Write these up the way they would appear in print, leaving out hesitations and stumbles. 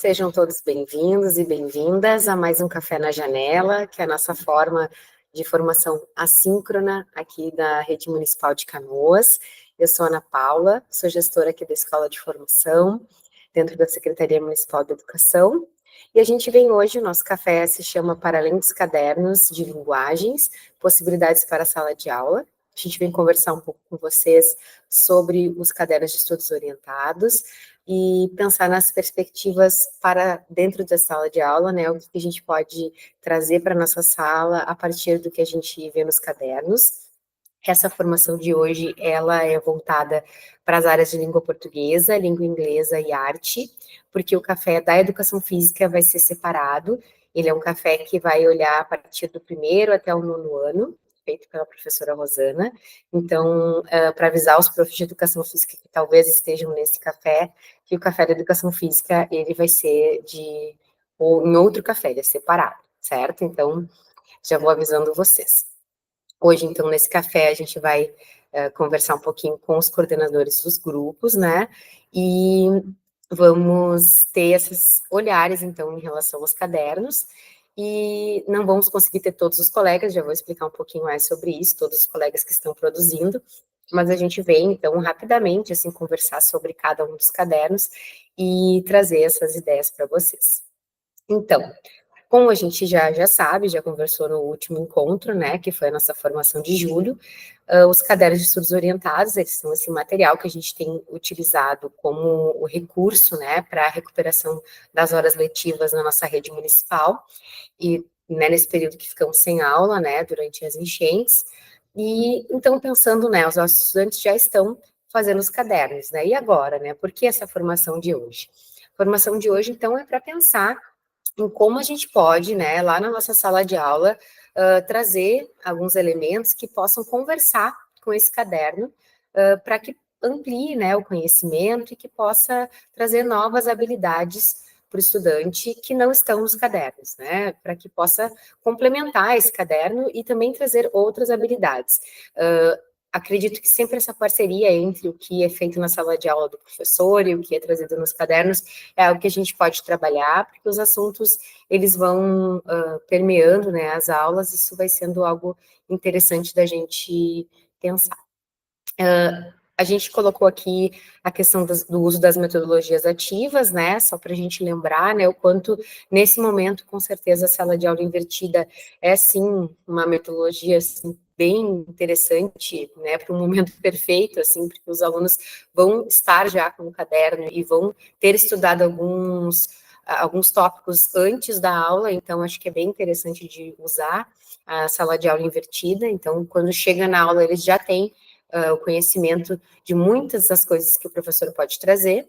Sejam todos bem-vindos e bem-vindas a mais um Café na Janela, que é a nossa forma de formação assíncrona aqui da Rede Municipal de Canoas. Eu sou Ana Paula, sou gestora aqui da Escola de Formação, dentro da Secretaria Municipal de Educação. E a gente vem hoje, o nosso café se chama Para Além dos Cadernos de Linguagens, Possibilidades para a Sala de Aula. A gente vem conversar um pouco com vocês sobre os cadernos de estudos orientados, e pensar nas perspectivas para dentro da sala de aula, né, o que a gente pode trazer para a nossa sala a partir do que a gente vê nos cadernos. Essa formação de hoje, ela é voltada para as áreas de língua portuguesa, língua inglesa e arte, porque o café da educação física vai ser separado. Ele é um café que vai olhar a partir do primeiro até o nono ano, feito pela professora Rosana. Então, para avisar os profs de educação física que talvez estejam nesse café, que o café da educação física, ele vai ser ou em outro café, ele é separado, certo? Então, já vou avisando vocês. Hoje, então, nesse café, a gente vai conversar um pouquinho com os coordenadores dos grupos, né? E vamos ter esses olhares, então, em relação aos cadernos. E não vamos conseguir ter todos os colegas, já vou explicar um pouquinho mais sobre isso, todos os colegas que estão produzindo, mas a gente vem, então, rapidamente, assim, conversar sobre cada um dos cadernos e trazer essas ideias para vocês. Então, como a gente já sabe, já conversou no último encontro, né, que foi a nossa formação de julho, os cadernos de estudos orientados, eles são esse material que a gente tem utilizado como o recurso, né, para a recuperação das horas letivas na nossa rede municipal, e né, nesse período que ficamos sem aula, né, durante as enchentes, e então pensando, né, os nossos estudantes já estão fazendo os cadernos, né, e agora, né, por que essa formação de hoje? A formação de hoje, então, é para pensar em como a gente pode, né, lá na nossa sala de aula, trazer alguns elementos que possam conversar com esse caderno, para que amplie, né, o conhecimento e que possa trazer novas habilidades para o estudante que não estão nos cadernos, né, para que possa complementar esse caderno e também trazer outras habilidades. Acredito que sempre essa parceria entre o que é feito na sala de aula do professor e o que é trazido nos cadernos é algo que a gente pode trabalhar, porque os assuntos, eles vão permeando, né, as aulas, isso vai sendo algo interessante da gente pensar. A gente colocou aqui a questão do uso das metodologias ativas, né, só para a gente lembrar, né, o quanto, nesse momento, com certeza, a sala de aula invertida é, sim, uma metodologia, assim, bem interessante, né, para um momento perfeito, assim, porque os alunos vão estar já com o caderno e vão ter estudado alguns tópicos antes da aula, então acho que é bem interessante de usar a sala de aula invertida, então quando chega na aula eles já têm o conhecimento de muitas das coisas que o professor pode trazer.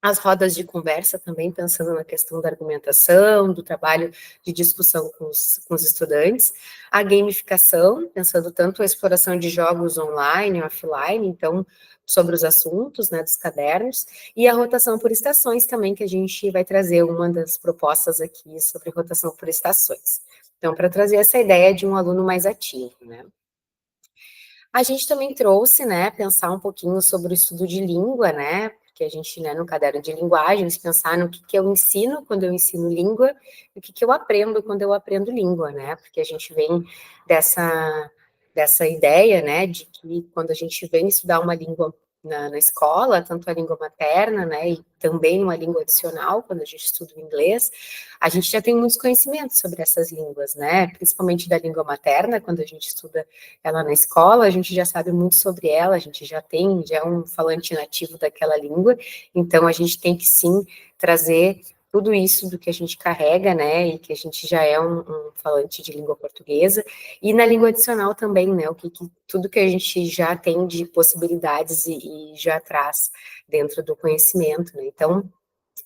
As rodas de conversa também, pensando na questão da argumentação, do trabalho de discussão com os estudantes. A gamificação, pensando tanto a exploração de jogos online, offline, então, sobre os assuntos, né, dos cadernos. E a rotação por estações também, que a gente vai trazer uma das propostas aqui sobre rotação por estações. Então, para trazer essa ideia de um aluno mais ativo, né. A gente também trouxe, né, pensar um pouquinho sobre o estudo de língua, né, porque a gente, né, no caderno de linguagens, pensar no que eu ensino quando eu ensino língua e o que eu aprendo quando eu aprendo língua, né, porque a gente vem dessa ideia, né, de que quando a gente vem estudar uma língua na escola, tanto a língua materna, né, e também uma língua adicional, quando a gente estuda o inglês, a gente já tem muitos conhecimentos sobre essas línguas, né, principalmente da língua materna, quando a gente estuda ela na escola, a gente já sabe muito sobre ela, a gente já é um falante nativo daquela língua, então a gente tem que sim trazer tudo isso do que a gente carrega, né, e que a gente já é um falante de língua portuguesa, e na língua adicional também, né, tudo que a gente já tem de possibilidades e já traz dentro do conhecimento, né, então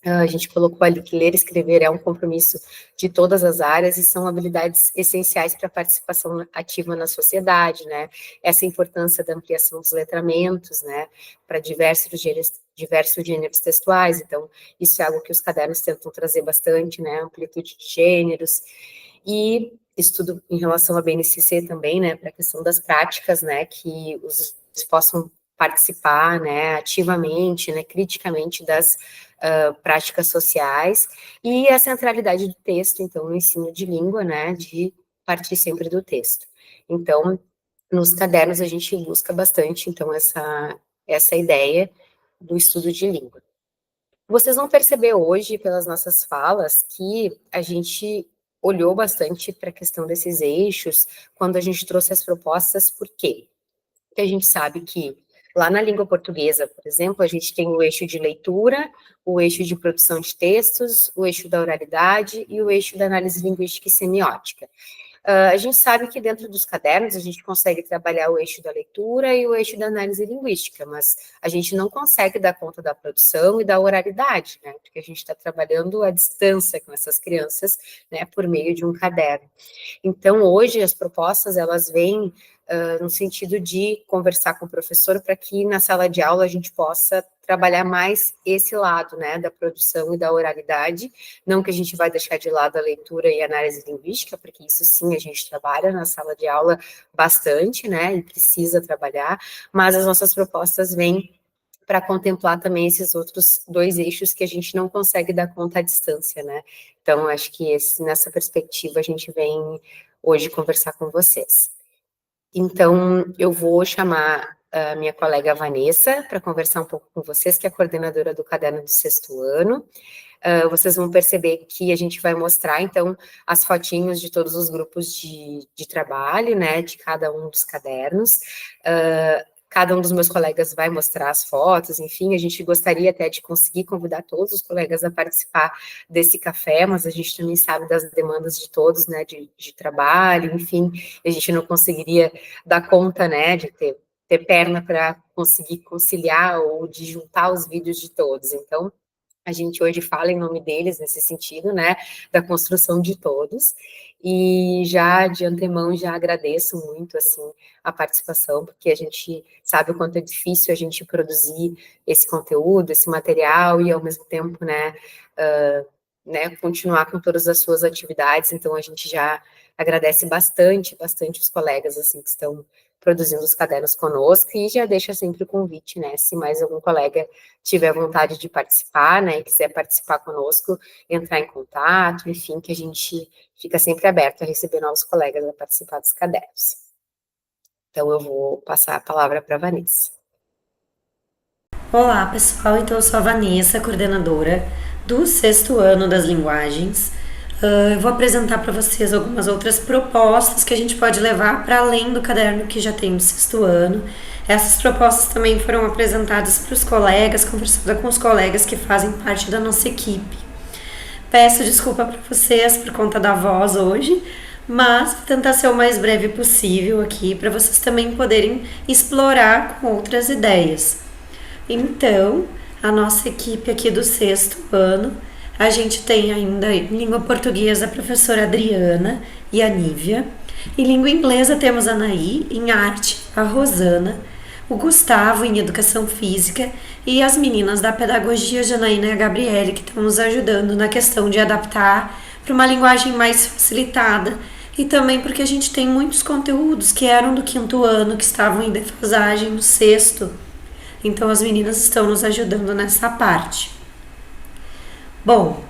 a gente colocou ali que ler e escrever é um compromisso de todas as áreas e são habilidades essenciais para a participação ativa na sociedade, né? Essa importância da ampliação dos letramentos, né? Para diversos gêneros textuais. Então, isso é algo que os cadernos tentam trazer bastante, né? Amplitude de gêneros. E estudo em relação à BNCC também, né? Para a questão das práticas, né? Que os possam participar, né, ativamente, né, criticamente das práticas sociais, e a centralidade do texto, então, no ensino de língua, né, de partir sempre do texto. Então, nos cadernos a gente busca bastante, então, essa ideia do estudo de língua. Vocês vão perceber hoje, pelas nossas falas, que a gente olhou bastante para a questão desses eixos quando a gente trouxe as propostas, por quê? Porque a gente sabe que lá na língua portuguesa, por exemplo, a gente tem o eixo de leitura, o eixo de produção de textos, o eixo da oralidade e o eixo da análise linguística e semiótica. A gente sabe que dentro dos cadernos a gente consegue trabalhar o eixo da leitura e o eixo da análise linguística, mas a gente não consegue dar conta da produção e da oralidade, né? Porque a gente está trabalhando à distância com essas crianças, né, por meio de um caderno. Então, hoje, as propostas, elas vêm no sentido de conversar com o professor para que na sala de aula a gente possa trabalhar mais esse lado, né, da produção e da oralidade, não que a gente vai deixar de lado a leitura e a análise linguística, porque isso sim a gente trabalha na sala de aula bastante, né, e precisa trabalhar, mas as nossas propostas vêm para contemplar também esses outros dois eixos que a gente não consegue dar conta à distância, né. Então, acho que nessa perspectiva a gente vem hoje conversar com vocês. Então, eu vou chamar a minha colega Vanessa para conversar um pouco com vocês, que é a coordenadora do caderno do 6º ano. Vocês vão perceber que a gente vai mostrar, então, as fotinhos de todos os grupos de trabalho, né, de cada um dos cadernos. Cada um dos meus colegas vai mostrar as fotos, enfim, a gente gostaria até de conseguir convidar todos os colegas a participar desse café, mas a gente também sabe das demandas de todos, né, de trabalho, enfim, a gente não conseguiria dar conta, né, de ter perna para conseguir conciliar ou de juntar os vídeos de todos. Então, a gente hoje fala em nome deles nesse sentido, né, da construção de todos, e já de antemão já agradeço muito, assim, a participação, porque a gente sabe o quanto é difícil a gente produzir esse conteúdo, esse material, e ao mesmo tempo, né, continuar com todas as suas atividades, então a gente já agradece bastante os colegas, assim, que estão produzindo os cadernos conosco, e já deixa sempre o convite, né, se mais algum colega tiver vontade de participar, né, e quiser participar conosco, entrar em contato, enfim, que a gente fica sempre aberto a receber novos colegas a participar dos cadernos. Então, eu vou passar a palavra para a Vanessa. Olá, pessoal. Então, eu sou a Vanessa, coordenadora do 6º ano das linguagens. Eu vou apresentar para vocês algumas outras propostas que a gente pode levar para além do caderno que já tem do 6º ano. Essas propostas também foram apresentadas para os colegas, conversando com os colegas que fazem parte da nossa equipe. Peço desculpa para vocês por conta da voz hoje, mas vou tentar ser o mais breve possível aqui para vocês também poderem explorar com outras ideias. Então, a nossa equipe aqui do 6º ano, a gente tem ainda em língua portuguesa a professora Adriana e a Nívia. Em língua inglesa temos a Anaí, em arte a Rosana, o Gustavo em educação física e as meninas da pedagogia Janaína e a Gabriele, que estão nos ajudando na questão de adaptar para uma linguagem mais facilitada, e também porque a gente tem muitos conteúdos que eram do 5º ano, que estavam em defasagem no 6º. Então, as meninas estão nos ajudando nessa parte. Bom,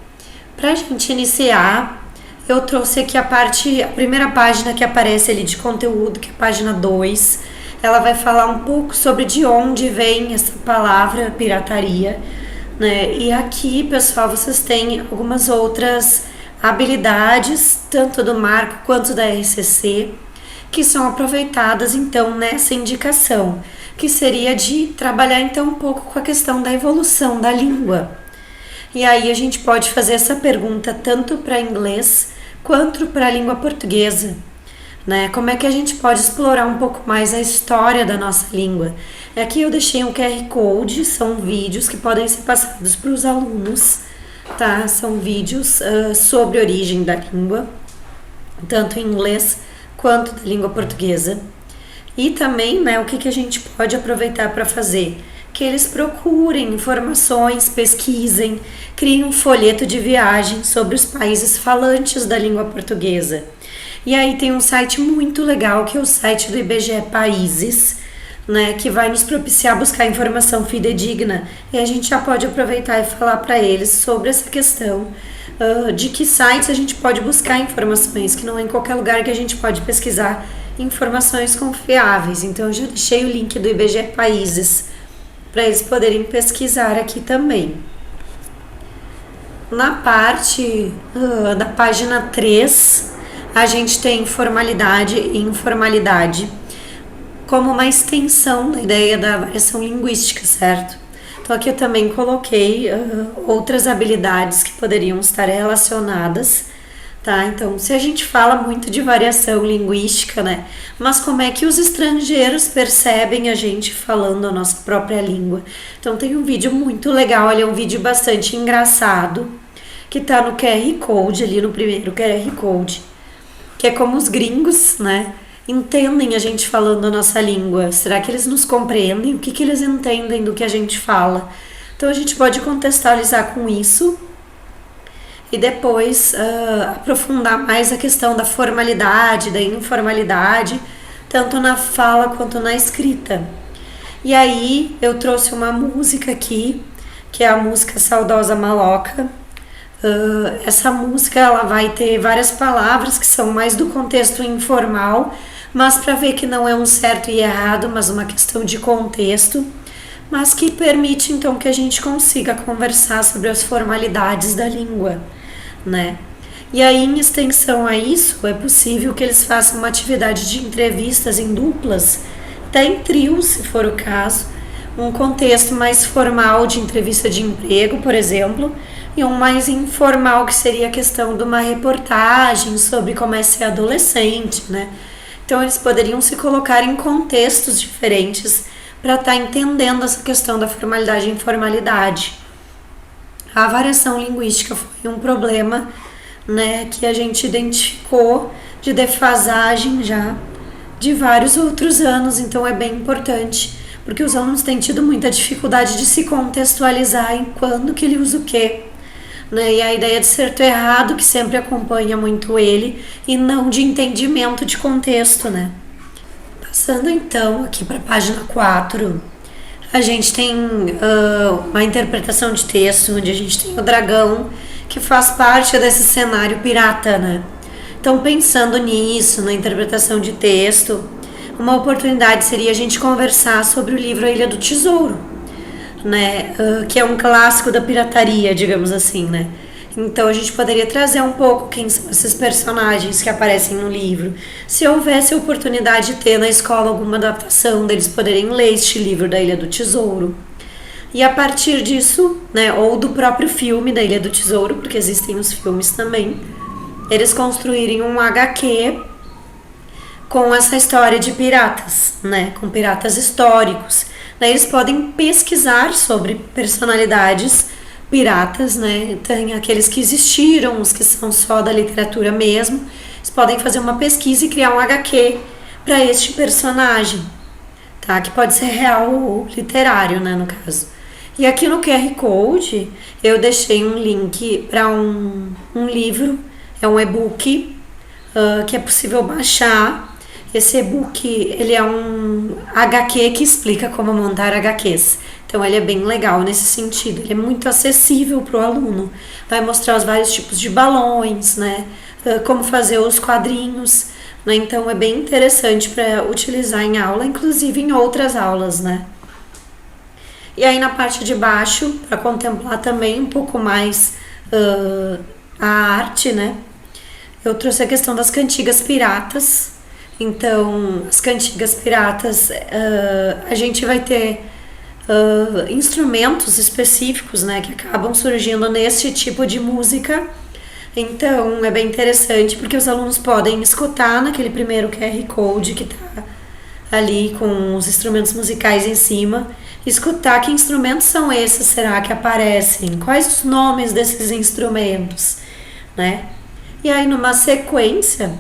para a gente iniciar, eu trouxe aqui a primeira página que aparece ali de conteúdo, que é a página 2. Ela vai falar um pouco sobre de onde vem essa palavra pirataria, né? E aqui, pessoal, vocês têm algumas outras habilidades, tanto do Marco quanto da RCC, que são aproveitadas, então, nessa indicação, que seria de trabalhar então um pouco com a questão da evolução da língua. E aí a gente pode fazer essa pergunta tanto para inglês quanto para a língua portuguesa, né? Como é que a gente pode explorar um pouco mais a história da nossa língua? Aqui eu deixei um QR Code, são vídeos que podem ser passados para os alunos, tá? São vídeos sobre a origem da língua, tanto em inglês quanto da língua portuguesa. E também, né, o que a gente pode aproveitar para fazer? Que eles procurem informações, pesquisem, criem um folheto de viagem sobre os países falantes da língua portuguesa. E aí tem um site muito legal, que é o site do IBGE Países, né, que vai nos propiciar buscar informação fidedigna, e a gente já pode aproveitar e falar para eles sobre essa questão de que sites a gente pode buscar informações, que não é em qualquer lugar que a gente pode pesquisar informações confiáveis. Então eu já deixei o link do IBGE Países para eles poderem pesquisar aqui também. Na parte da página 3, a gente tem formalidade e informalidade como uma extensão da ideia da variação linguística, certo? Então aqui eu também coloquei outras habilidades que poderiam estar relacionadas, tá? Então, se a gente fala muito de variação linguística, né? Mas como é que os estrangeiros percebem a gente falando a nossa própria língua? Então tem um vídeo muito legal, ele é um vídeo bastante engraçado, que tá no QR Code, ali no primeiro QR Code, que é como os gringos, né, entendem a gente falando a nossa língua. Será que eles nos compreendem? O que eles entendem do que a gente fala? Então a gente pode contextualizar com isso e depois aprofundar mais a questão da formalidade, da informalidade, tanto na fala quanto na escrita. E aí eu trouxe uma música aqui, que é a música Saudosa Maloca. Essa música ela vai ter várias palavras que são mais do contexto informal, mas para ver que não é um certo e errado, mas uma questão de contexto, mas que permite então que a gente consiga conversar sobre as formalidades da língua, né? E aí, em extensão a isso, é possível que eles façam uma atividade de entrevistas em duplas, até em trios, se for o caso, um contexto mais formal de entrevista de emprego, por exemplo, e um mais informal, que seria a questão de uma reportagem sobre como é ser adolescente, né? Então eles poderiam se colocar em contextos diferentes para estar entendendo essa questão da formalidade e informalidade. A variação linguística foi um problema, né, que a gente identificou de defasagem já de vários outros anos, então é bem importante, porque os alunos têm tido muita dificuldade de se contextualizar em quando que ele usa o quê, né? E a ideia de certo e errado que sempre acompanha muito ele, e não de entendimento de contexto, né? Passando então aqui para a página 4, a gente tem uma interpretação de texto, onde a gente tem o dragão, que faz parte desse cenário pirata, né? Então, pensando nisso, na interpretação de texto, uma oportunidade seria a gente conversar sobre o livro A Ilha do Tesouro, né? Que é um clássico da pirataria, digamos assim, né? Então a gente poderia trazer um pouco quem são esses personagens que aparecem no livro. Se houvesse a oportunidade de ter na escola alguma adaptação deles poderem ler este livro da Ilha do Tesouro. E a partir disso, né, ou do próprio filme da Ilha do Tesouro, porque existem os filmes também, eles construírem um HQ com essa história de piratas, né, com piratas históricos. Daí eles podem pesquisar sobre personalidades piratas, né? Tem aqueles que existiram, os que são só da literatura mesmo. Eles podem fazer uma pesquisa e criar um HQ para este personagem, tá? Que pode ser real ou literário, né, no caso. E aqui no QR Code eu deixei um link para um livro, é um e-book que é possível baixar. Esse e-book, ele é um HQ que explica como montar HQs. Então ele é bem legal nesse sentido, ele é muito acessível para o aluno. Vai mostrar os vários tipos de balões, né? Como fazer os quadrinhos, né? Então é bem interessante para utilizar em aula, inclusive em outras aulas, né? E aí na parte de baixo, para contemplar também um pouco mais a arte, né? Eu trouxe a questão das cantigas piratas. Então, as cantigas piratas, a gente vai ter instrumentos específicos, né, que acabam surgindo nesse tipo de música. Então, é bem interessante porque os alunos podem escutar naquele primeiro QR Code que está ali com os instrumentos musicais em cima, escutar que instrumentos são esses, será que aparecem, quais os nomes desses instrumentos, né? E aí, numa sequência,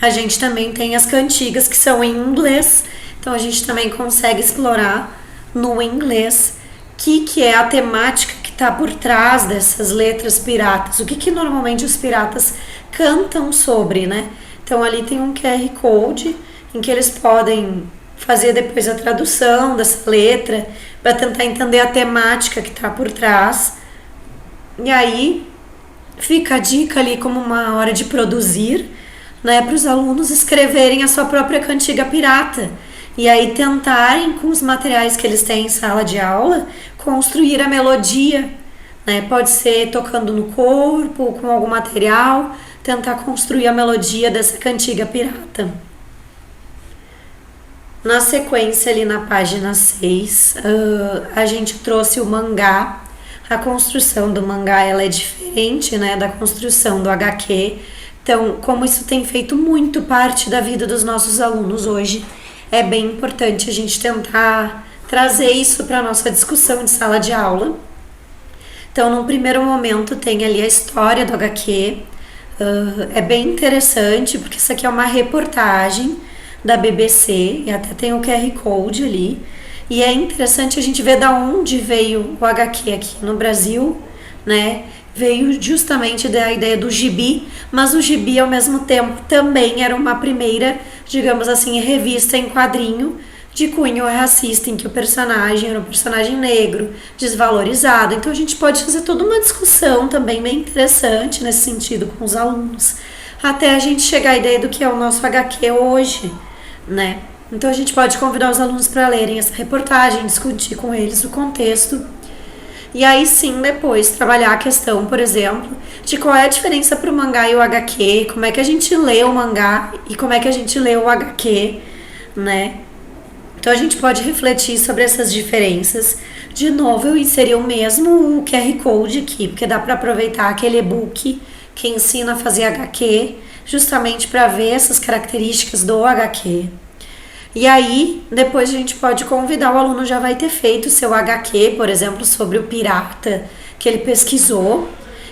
a gente também tem as cantigas que são em inglês, então a gente também consegue explorar no inglês o que é a temática que está por trás dessas letras piratas, o que normalmente os piratas cantam sobre, né? Então ali tem um QR Code em que eles podem fazer depois a tradução dessa letra, para tentar entender a temática que está por trás. E aí fica a dica ali como uma hora de produzir, né, para os alunos escreverem a sua própria cantiga pirata. E aí tentarem, com os materiais que eles têm em sala de aula, construir a melodia, né? Pode ser tocando no corpo, com algum material, tentar construir a melodia dessa cantiga pirata. Na sequência, ali na página 6, a gente trouxe o mangá. A construção do mangá ela é diferente, né, da construção do HQ. Então, como isso tem feito muito parte da vida dos nossos alunos hoje, é bem importante a gente tentar trazer isso para a nossa discussão de sala de aula. Então, num primeiro momento, tem ali a história do HQ. É bem interessante, porque isso aqui é uma reportagem da BBC, e até tem o QR Code ali. E é interessante a gente ver da onde veio o HQ aqui no Brasil, né? Veio justamente da ideia do gibi, mas o gibi ao mesmo tempo também era uma primeira, digamos assim, revista em quadrinho de cunho racista, em que o personagem era um personagem negro, desvalorizado. Então a gente pode fazer toda uma discussão também bem interessante nesse sentido com os alunos, até a gente chegar à ideia do que é o nosso HQ hoje, né? Então a gente pode convidar os alunos para lerem essa reportagem, discutir com eles o contexto. E aí sim, depois, trabalhar a questão, por exemplo, de qual é a diferença para o mangá e o HQ, como é que a gente lê o mangá e como é que a gente lê o HQ, né? Então a gente pode refletir sobre essas diferenças. De novo, eu inseri o mesmo QR Code aqui, porque dá para aproveitar aquele e-book que ensina a fazer HQ, justamente para ver essas características do HQ. E aí, depois a gente pode convidar, o aluno já vai ter feito o seu HQ, por exemplo, sobre o pirata que ele pesquisou.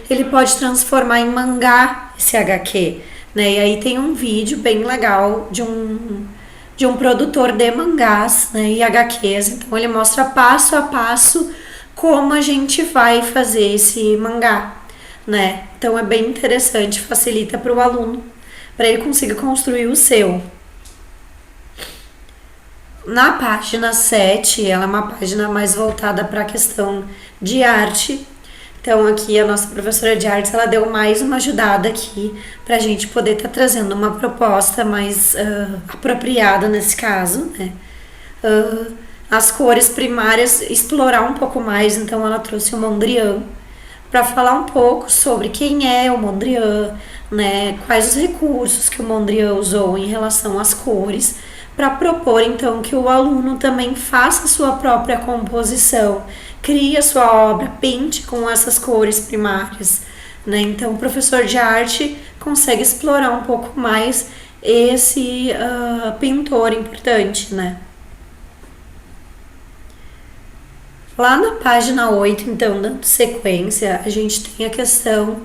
Ele pode transformar em mangá esse HQ, né? E aí tem um vídeo bem legal de um produtor de mangás, né, e HQs. Então ele mostra passo a passo como a gente vai fazer esse mangá, né? Então é bem interessante, facilita para o aluno, para ele conseguir construir o seu. Na página 7, ela é uma página mais voltada para a questão de arte. Então aqui a nossa professora de artes, ela deu mais uma ajudada aqui para a gente poder estar trazendo uma proposta mais apropriada nesse caso, né? As cores primárias, explorar um pouco mais, então ela trouxe o Mondrian para falar um pouco sobre quem é o Mondrian, né? Quais os recursos que o Mondrian usou em relação às cores, para propor então que o aluno também faça a sua própria composição, crie a sua obra, pinte com essas cores primárias, né? Então o professor de arte consegue explorar um pouco mais esse pintor importante, né? Lá na página 8, então, dando sequência, a gente tem a questão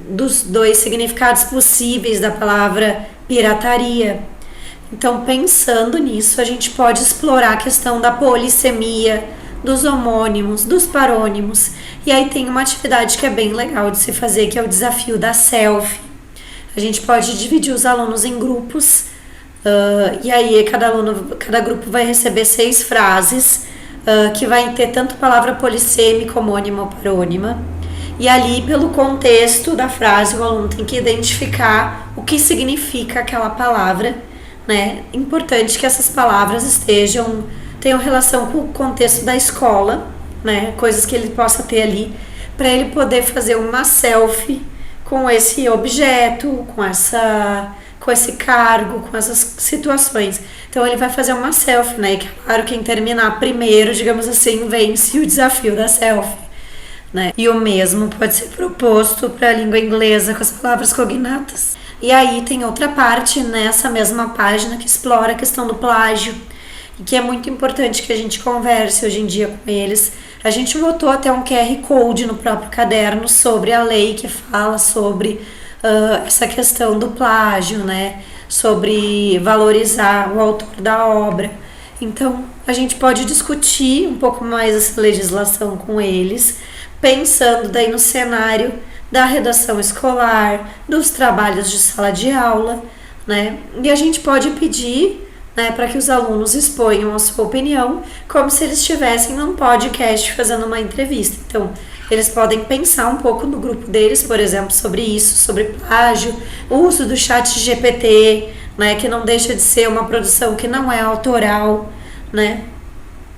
dos dois significados possíveis da palavra pirataria. Então, pensando nisso, a gente pode explorar a questão da polissemia, dos homônimos, dos parônimos. E aí tem uma atividade que é bem legal de se fazer, que é o desafio da selfie. A gente pode dividir os alunos em grupos, e aí cada grupo vai receber 6 frases, que vai ter tanto palavra polissêmica, homônima ou parônima. E ali, pelo contexto da frase, o aluno tem que identificar o que significa aquela palavra, né? Importante que essas palavras tenham relação com o contexto da escola, né? Coisas que ele possa ter ali, para ele poder fazer uma selfie com esse objeto, com esse cargo, com essas situações. Então ele vai fazer uma selfie, né? E claro, quem terminar primeiro, digamos assim, vence o desafio da selfie, né? E o mesmo pode ser proposto para a língua inglesa com as palavras cognatas. E aí tem outra parte nessa mesma página que explora a questão do plágio, e que é muito importante que a gente converse hoje em dia com eles. A gente botou até um QR Code no próprio caderno sobre a lei que fala sobre essa questão do plágio, né? Sobre valorizar o autor da obra. Então, a gente pode discutir um pouco mais essa legislação com eles, pensando daí no cenário da redação escolar, dos trabalhos de sala de aula, né? E a gente pode pedir né, para que os alunos exponham a sua opinião como se eles estivessem num podcast fazendo uma entrevista. Então, eles podem pensar um pouco no grupo deles, por exemplo, sobre isso, sobre plágio, o uso do chat GPT, né, que não deixa de ser uma produção que não é autoral, né?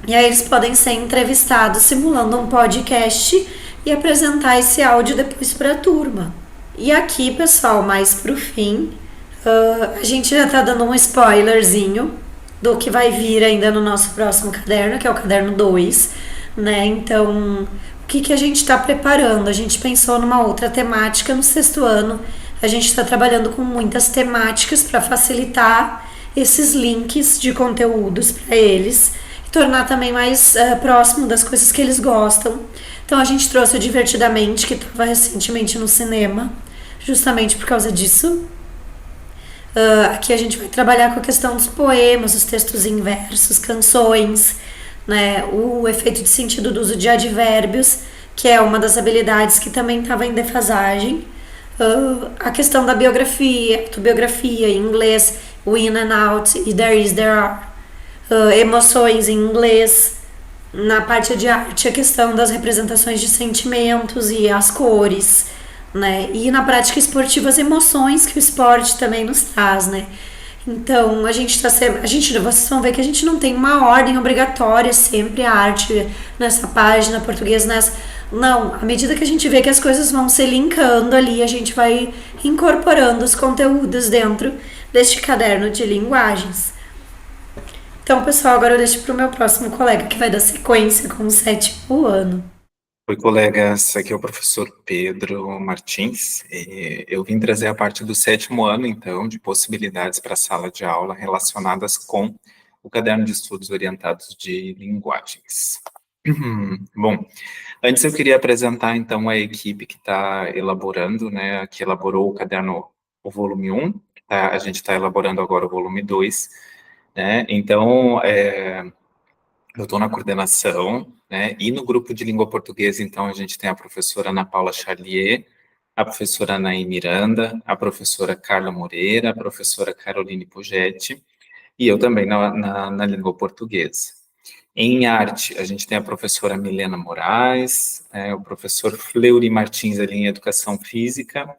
E aí eles podem ser entrevistados simulando um podcast e apresentar esse áudio depois para a turma. E aqui, pessoal, mais pro fim, a gente já tá dando um spoilerzinho do que vai vir ainda no nosso próximo caderno, que é o caderno 2, né? Então, o que, que a gente está preparando? A gente pensou numa outra temática no sexto ano. A gente está trabalhando com muitas temáticas para facilitar esses links de conteúdos para eles e tornar também mais próximo das coisas que eles gostam. Então, a gente trouxe o Divertidamente, que estava recentemente no cinema, justamente por causa disso. Aqui a gente vai trabalhar com a questão dos poemas, os textos em versos, canções, né? O efeito de sentido do uso de advérbios, que é uma das habilidades que também estava em defasagem. A questão da biografia, autobiografia em inglês, o in and out e there is, there are. Emoções em inglês. Na parte de arte, a questão das representações de sentimentos e as cores, né? E na prática esportiva, as emoções que o esporte também nos traz, né? Então, vocês vão ver que a gente não tem uma ordem obrigatória sempre a arte nessa página, português nessa. Não, à medida que a gente vê que as coisas vão se linkando ali, a gente vai incorporando os conteúdos dentro deste caderno de linguagens. Então, pessoal, agora eu deixo para o meu próximo colega, que vai dar sequência com o sétimo ano. Oi, colegas, aqui é o professor Pedro Martins. Eu vim trazer a parte do sétimo ano, então, de possibilidades para a sala de aula relacionadas com o caderno de estudos orientados de linguagens. Bom, antes eu queria apresentar, então, a equipe que está elaborando, né, que elaborou o caderno, o volume 1, tá? A gente está elaborando agora o volume 2, né, então, eu estou na coordenação, né, e no grupo de língua portuguesa, então, a gente tem a professora Ana Paula Charlier, a professora Anaí Miranda, a professora Carla Moreira, a professora Caroline Pugetti, e eu também na língua portuguesa. Em arte, a gente tem a professora Milena Moraes, o professor Fleury Martins, ali em educação física,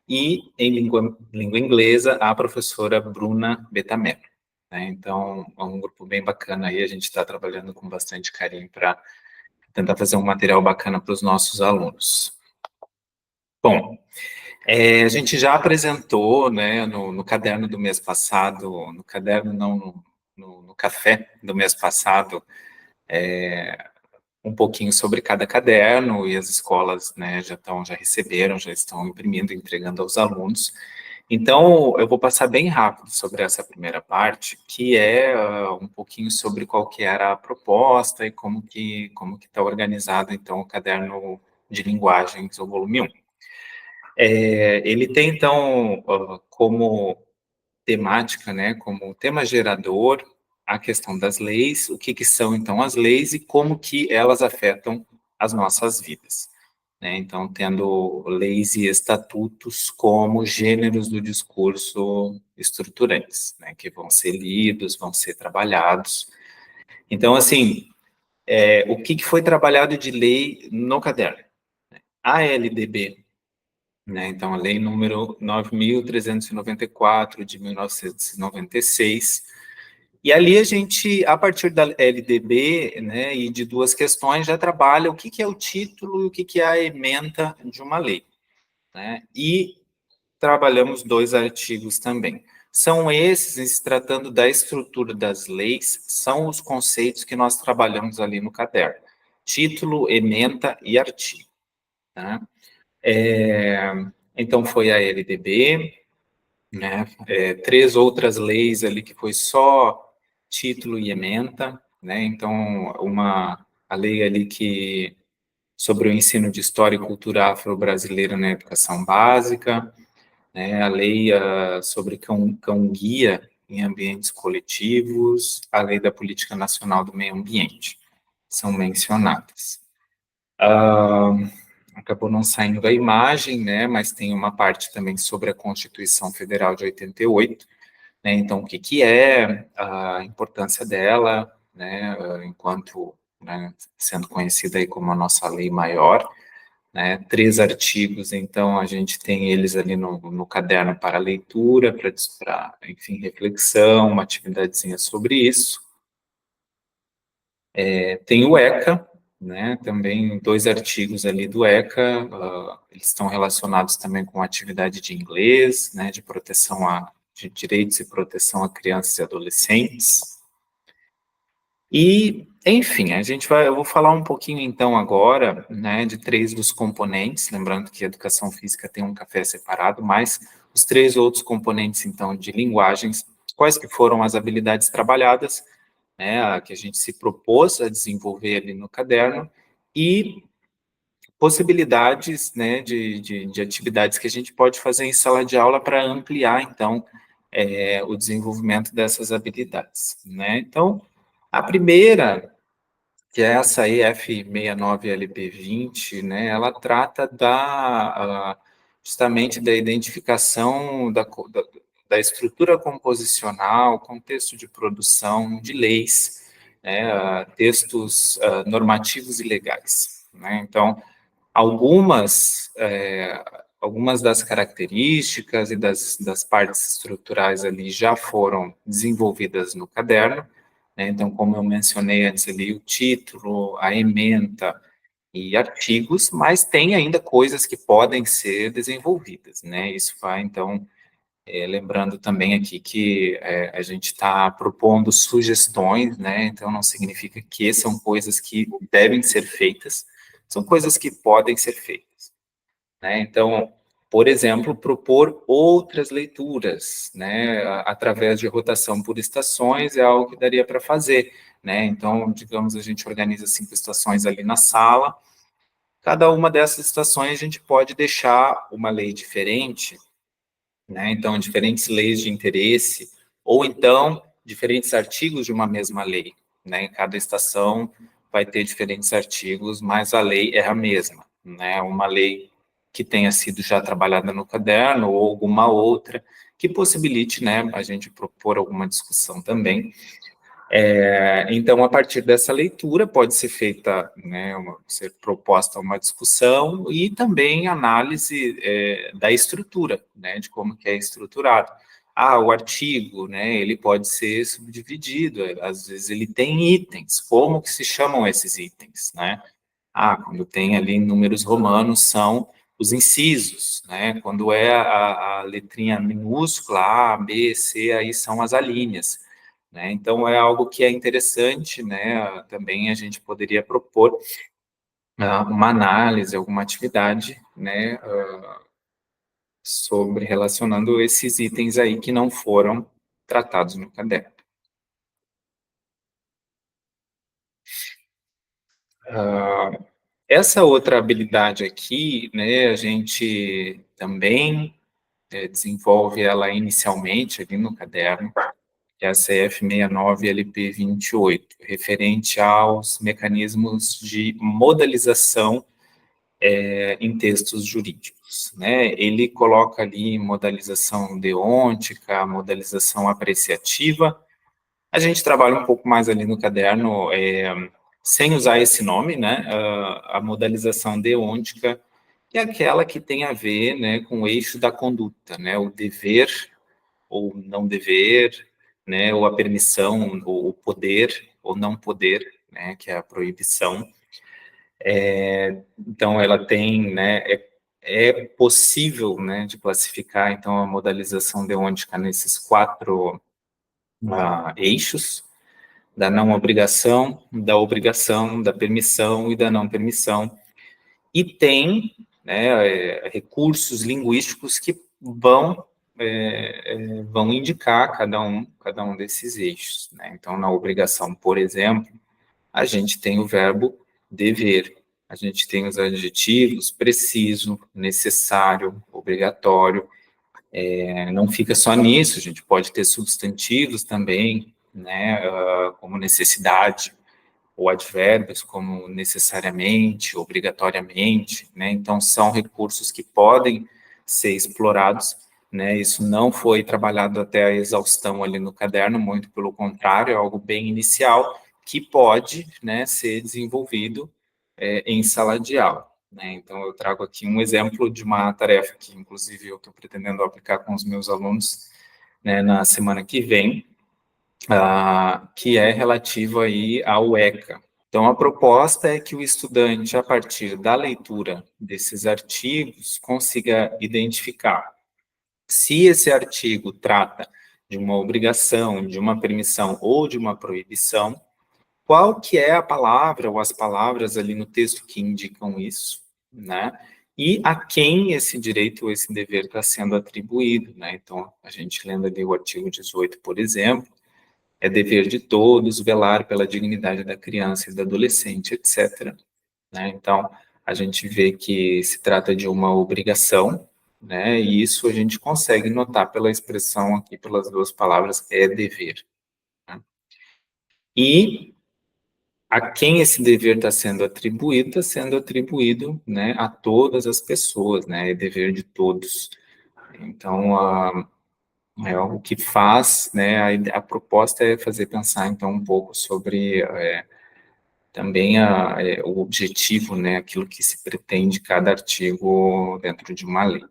e em língua inglesa, a professora Bruna Betamello. Então, é um grupo bem bacana aí, a gente está trabalhando com bastante carinho para tentar fazer um material bacana para os nossos alunos. Bom, a gente já apresentou, né, no caderno do mês passado, no caderno não, no café do mês passado, um pouquinho sobre cada caderno, e as escolas, né, já receberam, já estão imprimindo, entregando aos alunos. Então, eu vou passar bem rápido sobre essa primeira parte, que é um pouquinho sobre qual que era a proposta e como que está organizado, então, o caderno de linguagens, o volume 1. Ele tem, então, como temática, né, como tema gerador, a questão das leis, o que são, então, as leis e como que elas afetam as nossas vidas. Então, tendo leis e estatutos como gêneros do discurso estruturantes, né, que vão ser lidos, vão ser trabalhados. Então, assim, o que foi trabalhado de lei no caderno? A LDB, né, então a lei número 9.394 de 1996, e ali a gente, a partir da LDB, né, e de duas questões, já trabalha o que é o título e o que é a ementa de uma lei, né? E trabalhamos 2 artigos também. São esses, em se tratando da estrutura das leis, são os conceitos que nós trabalhamos ali no caderno. Título, ementa e artigo, tá? Então, foi a LDB, né? 3 outras leis ali que foi só título e ementa, né? Então, a lei ali que sobre o ensino de história e cultura afro-brasileira na educação básica, né? A lei sobre cão-guia em ambientes coletivos, a lei da Política Nacional do Meio Ambiente, são mencionadas. Acabou não saindo a imagem, né? Mas tem uma parte também sobre a Constituição Federal de 88, né? Então, o que que é a importância dela, né, enquanto, né, sendo conhecida aí como a nossa lei maior, né? 3 artigos, então a gente tem eles ali no caderno para leitura, para, enfim, reflexão, uma atividadezinha sobre isso. Tem o ECA, né, também 2 artigos ali do ECA, eles estão relacionados também com atividade de inglês, né, de direitos e proteção a crianças e adolescentes. E, enfim, eu vou falar um pouquinho então agora, né, de 3 dos componentes, lembrando que a educação física tem um café separado, mas os 3 outros componentes, então, de linguagens, quais que foram as habilidades trabalhadas, né, que a gente se propôs a desenvolver ali no caderno, e possibilidades, né, de atividades que a gente pode fazer em sala de aula para ampliar, então, o desenvolvimento dessas habilidades, né. Então, a primeira, que é essa EF69LP20, né, ela trata justamente da identificação da estrutura composicional, contexto de produção de leis, né, textos normativos e legais, né. Então, algumas das características e das partes estruturais ali já foram desenvolvidas no caderno, né? Então, como eu mencionei antes ali, o título, a ementa e artigos, mas tem ainda coisas que podem ser desenvolvidas, né? Isso vai, então, lembrando também aqui que a gente está propondo sugestões, né? Então, não significa que são coisas que devem ser feitas, são coisas que podem ser feitas, né? Então, por exemplo, propor outras leituras, né, através de rotação por estações é algo que daria para fazer, né? Então, digamos, a gente organiza 5 estações ali na sala, cada uma dessas estações a gente pode deixar uma lei diferente, né? Então, diferentes leis de interesse, ou então diferentes artigos de uma mesma lei, né? Em cada estação vai ter diferentes artigos, mas a lei é a mesma, né? Uma lei que tenha sido já trabalhada no caderno ou alguma outra que possibilite, né, a gente propor alguma discussão também. Então, a partir dessa leitura, pode ser feita, né, ser proposta uma discussão e também análise da estrutura, né, de como que é estruturado. O artigo, né, ele pode ser subdividido, às vezes ele tem itens, como que se chamam esses itens, né? Quando tem ali números romanos, são os incisos, né? Quando é a letrinha minúscula, A, B, C, aí são as alíneas, né? Então, é algo que é interessante, né? Também a gente poderia propor uma análise, alguma atividade, né? Sobre relacionando esses itens aí que não foram tratados no caderno. Essa outra habilidade aqui, né? A gente também desenvolve ela inicialmente ali no caderno, que é a CF69LP28, referente aos mecanismos de modalização em textos jurídicos, né? Ele coloca ali modalização deôntica, modalização apreciativa. A gente trabalha um pouco mais ali no caderno, sem usar esse nome, né? A modalização deôntica é aquela que tem a ver, né, com o eixo da conduta, né? O dever ou não dever, né, ou a permissão, ou o poder ou não poder, né, que é a proibição. Então, ela tem, né, é possível, né, de classificar, então, a modalização deôntica nesses 4 eixos, da não obrigação, da permissão e da não permissão. E tem, né, recursos linguísticos que vão indicar cada um desses eixos, né? Então, na obrigação, por exemplo, a gente tem o verbo dever, a gente tem os adjetivos preciso, necessário, obrigatório. Não fica só nisso, a gente pode ter substantivos também, né, como necessidade, ou advérbios como necessariamente, obrigatoriamente, né? Então, são recursos que podem ser explorados né? Isso não foi trabalhado até a exaustão ali no caderno, muito pelo contrário, é algo bem inicial que pode, né, ser desenvolvido em sala de aula, né? Então, eu trago aqui um exemplo de uma tarefa que, inclusive, eu estou pretendendo aplicar com os meus alunos, né, na semana que vem, que é relativo aí ao ECA. Então, a proposta é que o estudante, a partir da leitura desses artigos, consiga identificar se esse artigo trata de uma obrigação, de uma permissão ou de uma proibição, qual que é a palavra ou as palavras ali no texto que indicam isso, né? E a quem esse direito ou esse dever está sendo atribuído, né? Então, a gente lendo ali o artigo 18, por exemplo, é dever de todos velar pela dignidade da criança e do adolescente, etc., né? Então, a gente vê que se trata de uma obrigação, né? E isso a gente consegue notar pela expressão aqui, pelas duas palavras, é dever, né? E a quem esse dever está sendo atribuído, né, a todas as pessoas, né? É dever de todos. Então, é algo que faz, né? A proposta é fazer pensar, então, um pouco sobre também o objetivo, né, aquilo que se pretende cada artigo dentro de uma lei.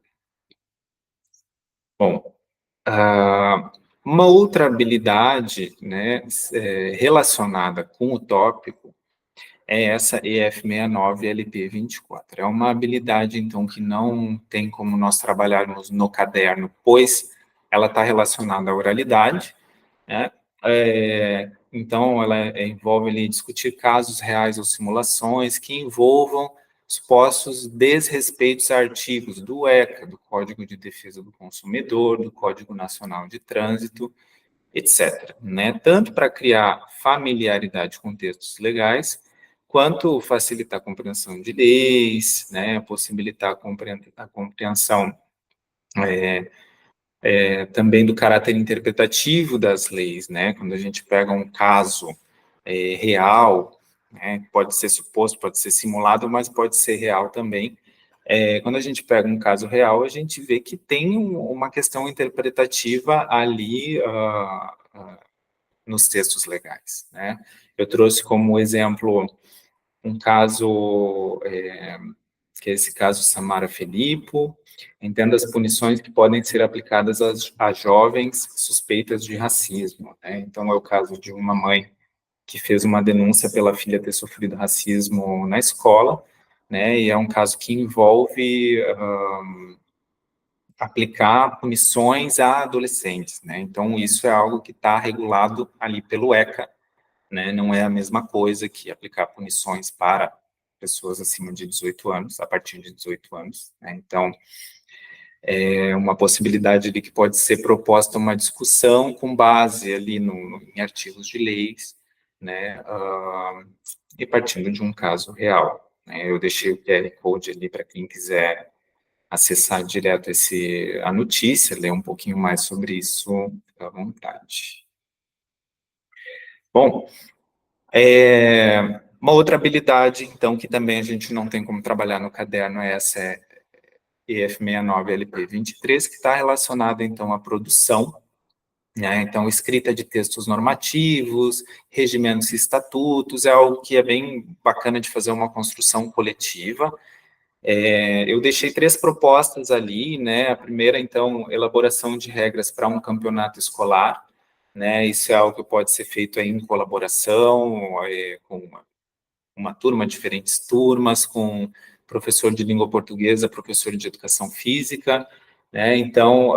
Bom, uma outra habilidade, né, relacionada com o tópico é essa EF69LP24. É uma habilidade, então, que não tem como nós trabalharmos no caderno, pois ela está relacionada à oralidade, né? Então, ela envolve ali discutir casos reais ou simulações que envolvam supostos desrespeitos a artigos do ECA, do Código de Defesa do Consumidor, do Código Nacional de Trânsito, etc., né? Tanto para criar familiaridade com textos legais, quanto facilitar a compreensão de leis, né? Possibilitar a compreensão também do caráter interpretativo das leis, né? Quando a gente pega um caso real, né? Pode ser suposto, pode ser simulado, mas pode ser real também. Quando a gente pega um caso real, a gente vê que tem uma questão interpretativa ali nos textos legais, né? Eu trouxe como exemplo um caso que é esse caso Samara Filippo, entenda as punições que podem ser aplicadas a jovens suspeitas de racismo, né? Então, é o caso de uma mãe que fez uma denúncia pela filha ter sofrido racismo na escola, né? E é um caso que envolve aplicar punições a adolescentes, né? Então, isso é algo que está regulado ali pelo ECA, né? Não é a mesma coisa que aplicar punições para pessoas acima de 18 anos, a partir de 18 anos, né? Então, é uma possibilidade de que pode ser proposta uma discussão com base ali em artigos de leis, né? E partindo de um caso real, né? Eu deixei o QR Code ali para quem quiser acessar direto a notícia, ler um pouquinho mais sobre isso, fica à vontade. Bom, uma outra habilidade, então, que também a gente não tem como trabalhar no caderno é essa EF69LP23, que está relacionada, então, à produção, né? Então, escrita de textos normativos, regimentos e estatutos, é algo que é bem bacana de fazer uma construção coletiva. Eu deixei 3 propostas ali, né? A primeira, então, elaboração de regras para um campeonato escolar, né? Isso é algo que pode ser feito aí em colaboração, com uma turma, diferentes turmas, com professor de língua portuguesa, professor de educação física, né? Então,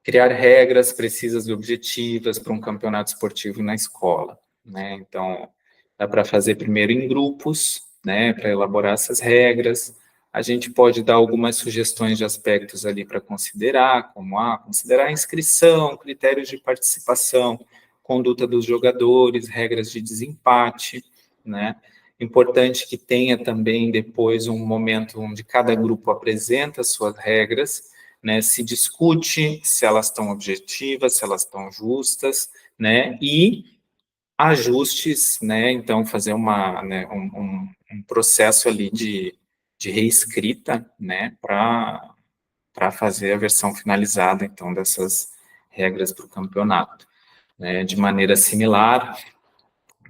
criar regras precisas e objetivas para um campeonato esportivo na escola, né? Então, dá para fazer primeiro em grupos, né, para elaborar essas regras. A gente pode dar algumas sugestões de aspectos ali para considerar, como considerar a inscrição, critérios de participação, conduta dos jogadores, regras de desempate, né? Importante que tenha também depois um momento onde cada grupo apresenta suas regras, né, se discute se elas estão objetivas, se elas estão justas, né, e ajustes, né, então fazer um processo ali de reescrita, né, para para fazer a versão finalizada, então, dessas regras para o campeonato. Né? De maneira similar,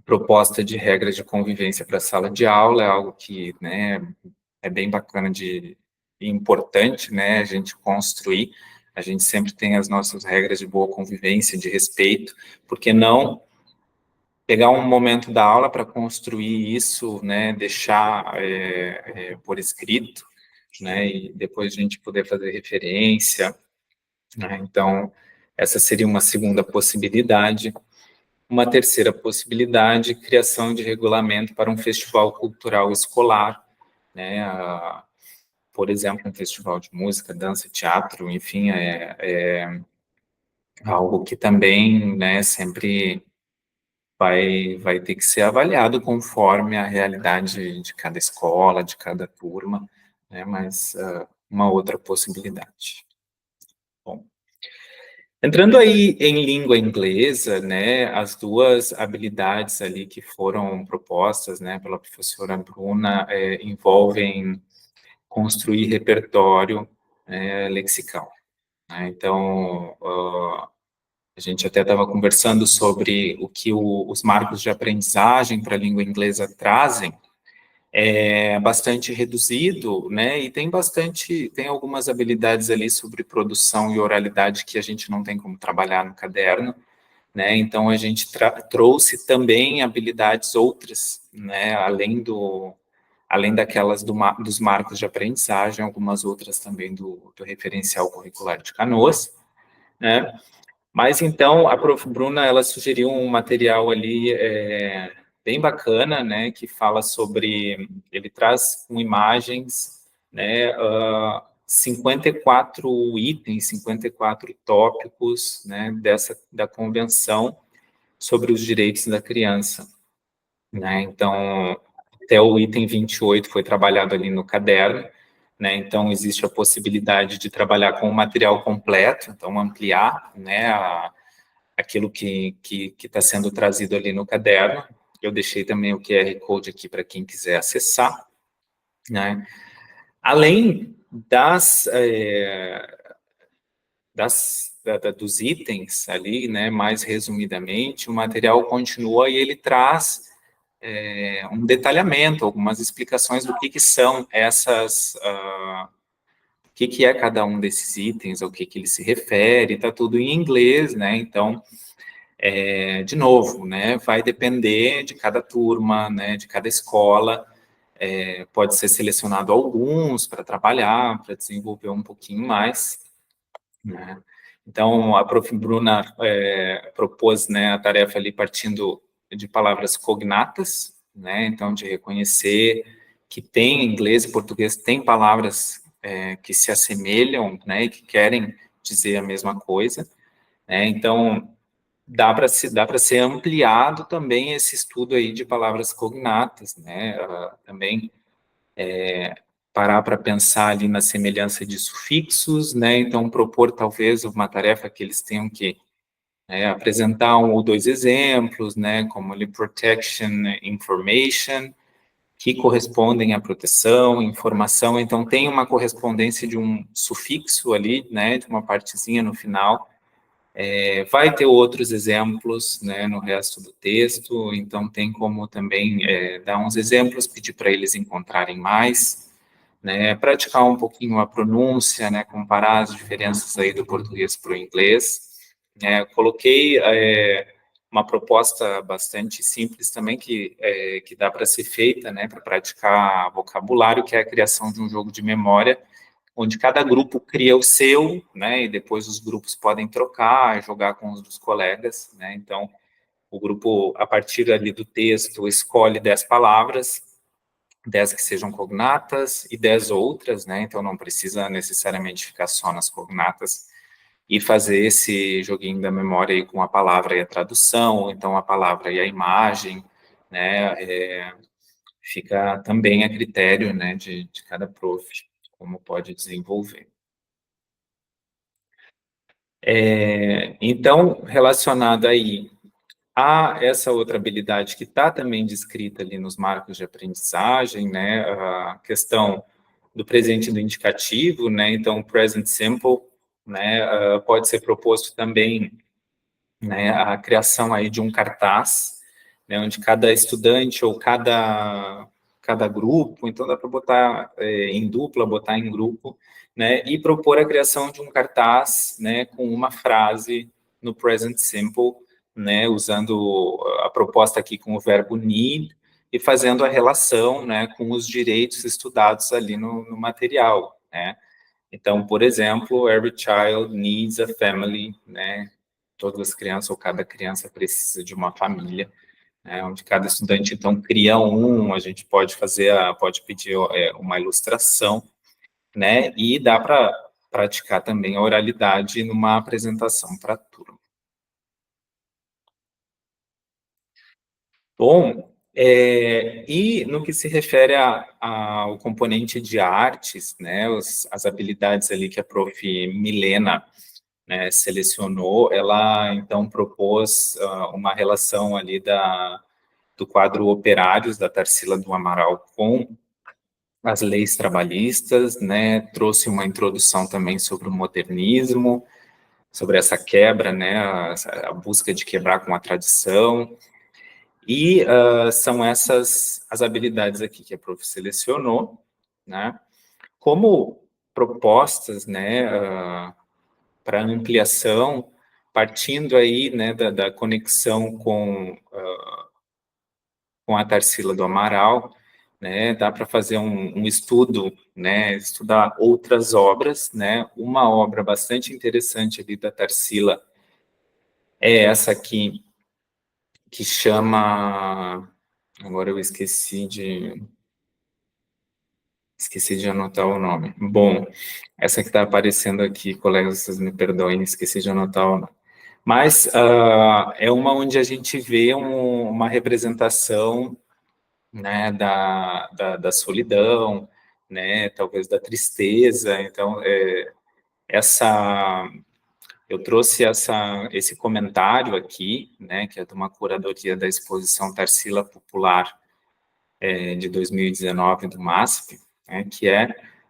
proposta de regras de convivência para a sala de aula é algo que, né, é bem bacana e importante, né, a gente construir. A gente sempre tem as nossas regras de boa convivência, de respeito, porque não pegar um momento da aula para construir isso, né, deixar por escrito, né, e depois a gente poder fazer referência, né, então essa seria uma segunda possibilidade. Uma terceira possibilidade, criação de regulamento para um festival cultural escolar, né, por exemplo, um festival de música, dança, teatro, enfim, é algo que também, né, sempre vai ter que ser avaliado conforme a realidade de cada escola, de cada turma, né, mas uma outra possibilidade. Bom, entrando aí em língua inglesa, né, as duas habilidades ali que foram propostas, né, pela professora Bruna, envolvem construir repertório lexical. Né? Então, a gente até estava conversando sobre o que os marcos de aprendizagem para a língua inglesa trazem, é bastante reduzido, né? E tem algumas habilidades ali sobre produção e oralidade que a gente não tem como trabalhar no caderno, né? Então a gente trouxe também habilidades outras, né? Além daquelas dos marcos de aprendizagem, algumas outras também do referencial curricular de Canoas, né? Mas então a prof. Bruna, ela sugeriu um material ali bem bacana, né, que fala sobre, ele traz com imagens, né, 54 itens, 54 tópicos, né, da Convenção sobre os Direitos da Criança, né, então até o item 28 foi trabalhado ali no caderno, né, então existe a possibilidade de trabalhar com o material completo, então ampliar, né, aquilo que está sendo trazido ali no caderno. Eu deixei também o QR Code aqui para quem quiser acessar, né? Além dos itens ali, né, mais resumidamente, o material continua e ele traz um detalhamento, algumas explicações do que são essas, o que é cada um desses itens, ao que ele se refere, está tudo em inglês, né, então, de novo, né, vai depender de cada turma, né, de cada escola, pode ser selecionado alguns para trabalhar, para desenvolver um pouquinho mais, né. Então, a prof. Bruna propôs, né, a tarefa ali partindo de palavras cognatas, né, então de reconhecer que tem em inglês e português, tem palavras que se assemelham, né, e que querem dizer a mesma coisa, né, então dá para ser ampliado também esse estudo aí de palavras cognatas, né, também parar para pensar ali na semelhança de sufixos, né, então propor talvez uma tarefa que eles tenham que apresentar um ou dois exemplos, né, como ali protection, information, que correspondem à proteção, informação, então tem uma correspondência de um sufixo ali, né, de uma partezinha no final. Vai ter outros exemplos, né, no resto do texto, então tem como também dar uns exemplos, pedir para eles encontrarem mais, né, praticar um pouquinho a pronúncia, né, comparar as diferenças aí do português para o inglês. Coloquei uma proposta bastante simples também que dá para ser feita, né, para praticar vocabulário, que é a criação de um jogo de memória, onde cada grupo cria o seu, né, e depois os grupos podem trocar, jogar com os dos colegas, né, então o grupo, a partir ali do texto, escolhe 10 palavras, 10 que sejam cognatas e 10 outras, né, então não precisa necessariamente ficar só nas cognatas, e fazer esse joguinho da memória aí com a palavra e a tradução, ou então a palavra e a imagem, né, fica também a critério, né, de cada prof, como pode desenvolver. Então, relacionado aí a essa outra habilidade que está também descrita ali nos marcos de aprendizagem, né, a questão do presente e do indicativo, né? Então, o present simple, né, pode ser proposto também, né, a criação aí de um cartaz, né, onde cada estudante ou cada grupo, então dá para botar em dupla, botar em grupo, né, e propor a criação de um cartaz, né, com uma frase no present simple, né, usando a proposta aqui com o verbo need e fazendo a relação, né, com os direitos estudados ali no material, né. Então, por exemplo, every child needs a family, né, todas as crianças ou cada criança precisa de uma família, né, onde cada estudante, então, cria a gente pode pode pedir uma ilustração, né, e dá para praticar também a oralidade numa apresentação para a turma. Bom, e no que se refere ao componente de artes, né, as habilidades ali que a prof. Milena, né, selecionou, ela então propôs uma relação ali do quadro Operários, da Tarsila do Amaral, com as leis trabalhistas, né, trouxe uma introdução também sobre o modernismo, sobre essa quebra, né, a busca de quebrar com a tradição, e são essas as habilidades aqui que a prof. Selecionou, né, como propostas, né, para ampliação, partindo aí, né, da conexão com a Tarsila do Amaral, né, dá para fazer um estudo, né, estudar outras obras, né, uma obra bastante interessante ali da Tarsila é essa aqui, que chama, agora eu esqueci de anotar o nome. Bom, essa que está aparecendo aqui, colegas, vocês me perdoem, esqueci de anotar o nome. Mas é uma onde a gente vê uma representação, né, da solidão, né, talvez da tristeza. Então, eu trouxe esse comentário aqui, né, que é de uma curadoria da exposição Tarsila Popular de 2019 do MASP, né, que é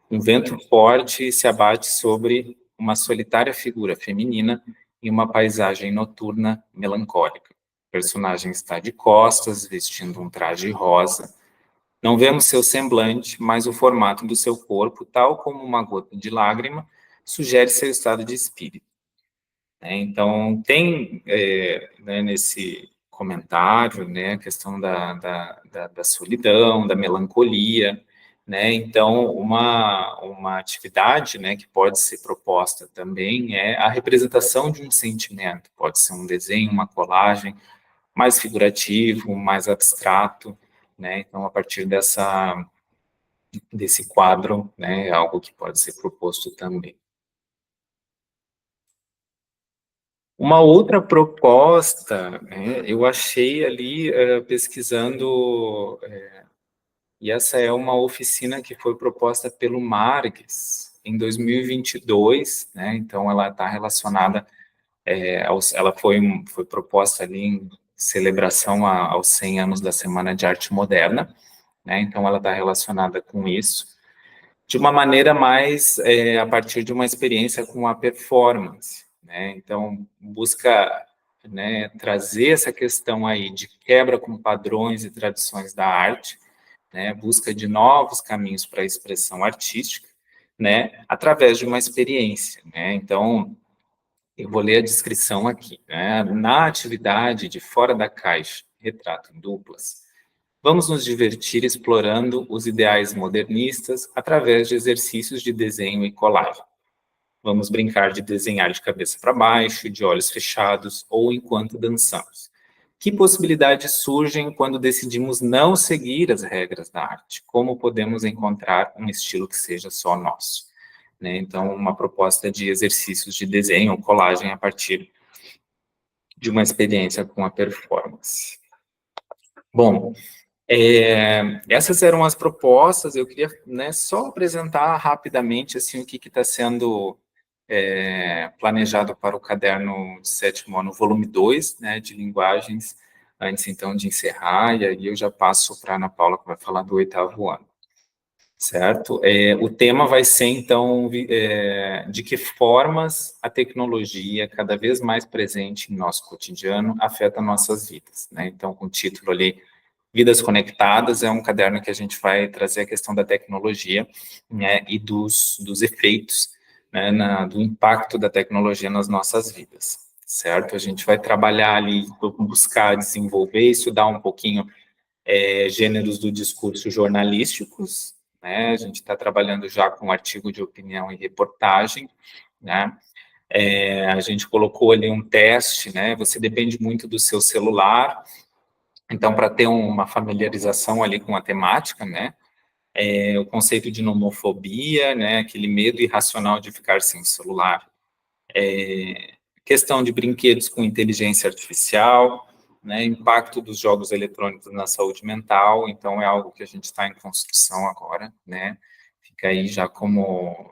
um vento forte se abate sobre uma solitária figura feminina em uma paisagem noturna melancólica. O personagem está de costas, vestindo um traje rosa. Não vemos seu semblante, mas o formato do seu corpo, tal como uma gota de lágrima, sugere seu estado de espírito. Então, tem né, nesse comentário, né, a questão da solidão, da melancolia, né, então uma atividade, né, que pode ser proposta também é a representação de um sentimento, pode ser um desenho, uma colagem, mais figurativo, mais abstrato, né, então a partir desse quadro, né, é algo que pode ser proposto também. Uma outra proposta, né, eu achei ali pesquisando, e essa é uma oficina que foi proposta pelo Marques em 2022, né, então ela está relacionada, ela foi proposta ali em celebração aos 100 anos da Semana de Arte Moderna, né, então ela está relacionada com isso, de uma maneira mais a partir de uma experiência com a performance, né? Então, busca, né, trazer essa questão aí de quebra com padrões e tradições da arte, né, busca de novos caminhos para a expressão artística, né, através de uma experiência, né? Então, eu vou ler a descrição aqui, né? Na atividade de Fora da Caixa, retrato em duplas, vamos nos divertir explorando os ideais modernistas através de exercícios de desenho e colagem. Vamos brincar de desenhar de cabeça para baixo, de olhos fechados ou enquanto dançamos. Que possibilidades surgem quando decidimos não seguir as regras da arte? Como podemos encontrar um estilo que seja só nosso? Né? Então, uma proposta de exercícios de desenho ou colagem a partir de uma experiência com a performance. Bom, essas eram as propostas. Eu queria, né, só apresentar rapidamente assim, o que está sendo planejado para o caderno de 7º ano, volume 2, né, de linguagens, antes então de encerrar, e aí eu já passo para a Ana Paula, que vai falar do 8º ano. certo? O tema vai ser, então, de que formas a tecnologia, cada vez mais presente em nosso cotidiano, afeta nossas vidas, né? Então, com o título ali, Vidas Conectadas, é um caderno que a gente vai trazer a questão da tecnologia, né, e dos efeitos, né, do impacto da tecnologia nas nossas vidas, certo? A gente vai trabalhar ali, buscar desenvolver, estudar um pouquinho gêneros do discurso jornalísticos, né? A gente está trabalhando já com artigo de opinião e reportagem, né? A gente colocou ali um teste, né? Você depende muito do seu celular, então, para ter uma familiarização ali com a temática, né? O conceito de nomofobia, né? Aquele medo irracional de ficar sem o celular. Questão de brinquedos com inteligência artificial, né, impacto dos jogos eletrônicos na saúde mental, então é algo que a gente está em construção agora, né, fica aí já como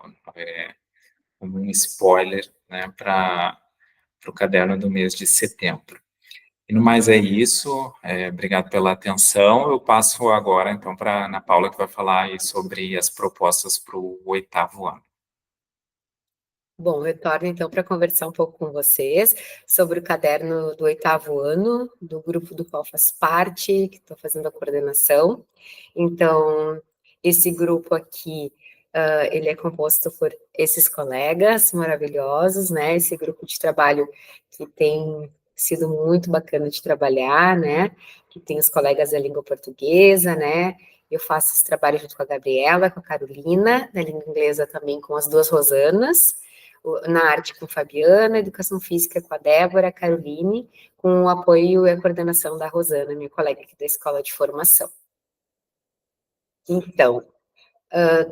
um spoiler, né, para o caderno do mês de setembro. E no mais é isso, obrigado pela atenção, eu passo agora então para a Ana Paula, que vai falar aí sobre as propostas para o 8º ano. Bom, retorno então para conversar um pouco com vocês sobre o caderno do 8º ano, do grupo do qual faço parte, que estou fazendo a coordenação. Então, esse grupo aqui, ele é composto por esses colegas maravilhosos, né? Esse grupo de trabalho que tem sido muito bacana de trabalhar, né? Que tem os colegas da língua portuguesa, né? Eu faço esse trabalho junto com a Gabriela, com a Carolina, na língua inglesa também com as duas Rosanas, na arte com Fabiana, educação física com a Débora, a Caroline, com o apoio e a coordenação da Rosana, minha colega aqui da escola de formação. Então,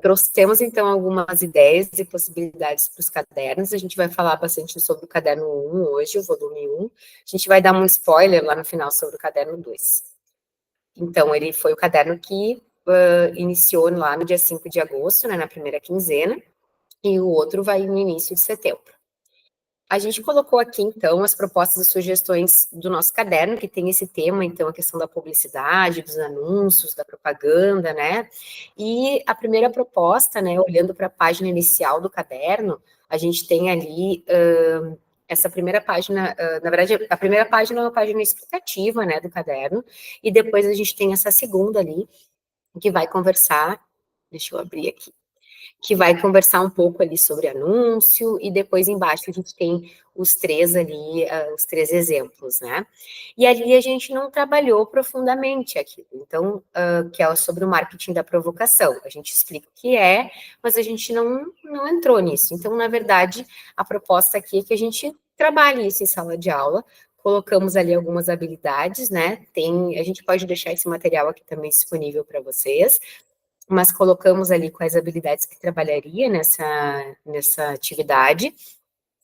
trouxemos então algumas ideias e possibilidades para os cadernos, a gente vai falar bastante sobre o caderno 1 hoje, o volume 1, a gente vai dar um spoiler lá no final sobre o caderno 2. Então, ele foi o caderno que iniciou lá no dia 5 de agosto, né, na primeira quinzena, e o outro vai no início de setembro. A gente colocou aqui, então, as propostas e sugestões do nosso caderno, que tem esse tema, então, a questão da publicidade, dos anúncios, da propaganda, né? E a primeira proposta, né, olhando para a página inicial do caderno, a gente tem ali essa primeira página, na verdade, a primeira página é uma página explicativa, né, do caderno, e depois a gente tem essa segunda ali, que vai conversar, deixa eu abrir aqui, que vai conversar um pouco ali sobre anúncio, e depois embaixo a gente tem os três ali, os três exemplos, né? E ali a gente não trabalhou profundamente aquilo, então, que é sobre o marketing da provocação. A gente explica o que é, mas a gente não entrou nisso. Então, na verdade, a proposta aqui é que a gente trabalhe isso em sala de aula, colocamos ali algumas habilidades, né? A gente pode deixar esse material aqui também disponível para vocês, mas colocamos ali quais habilidades que trabalharia nessa atividade,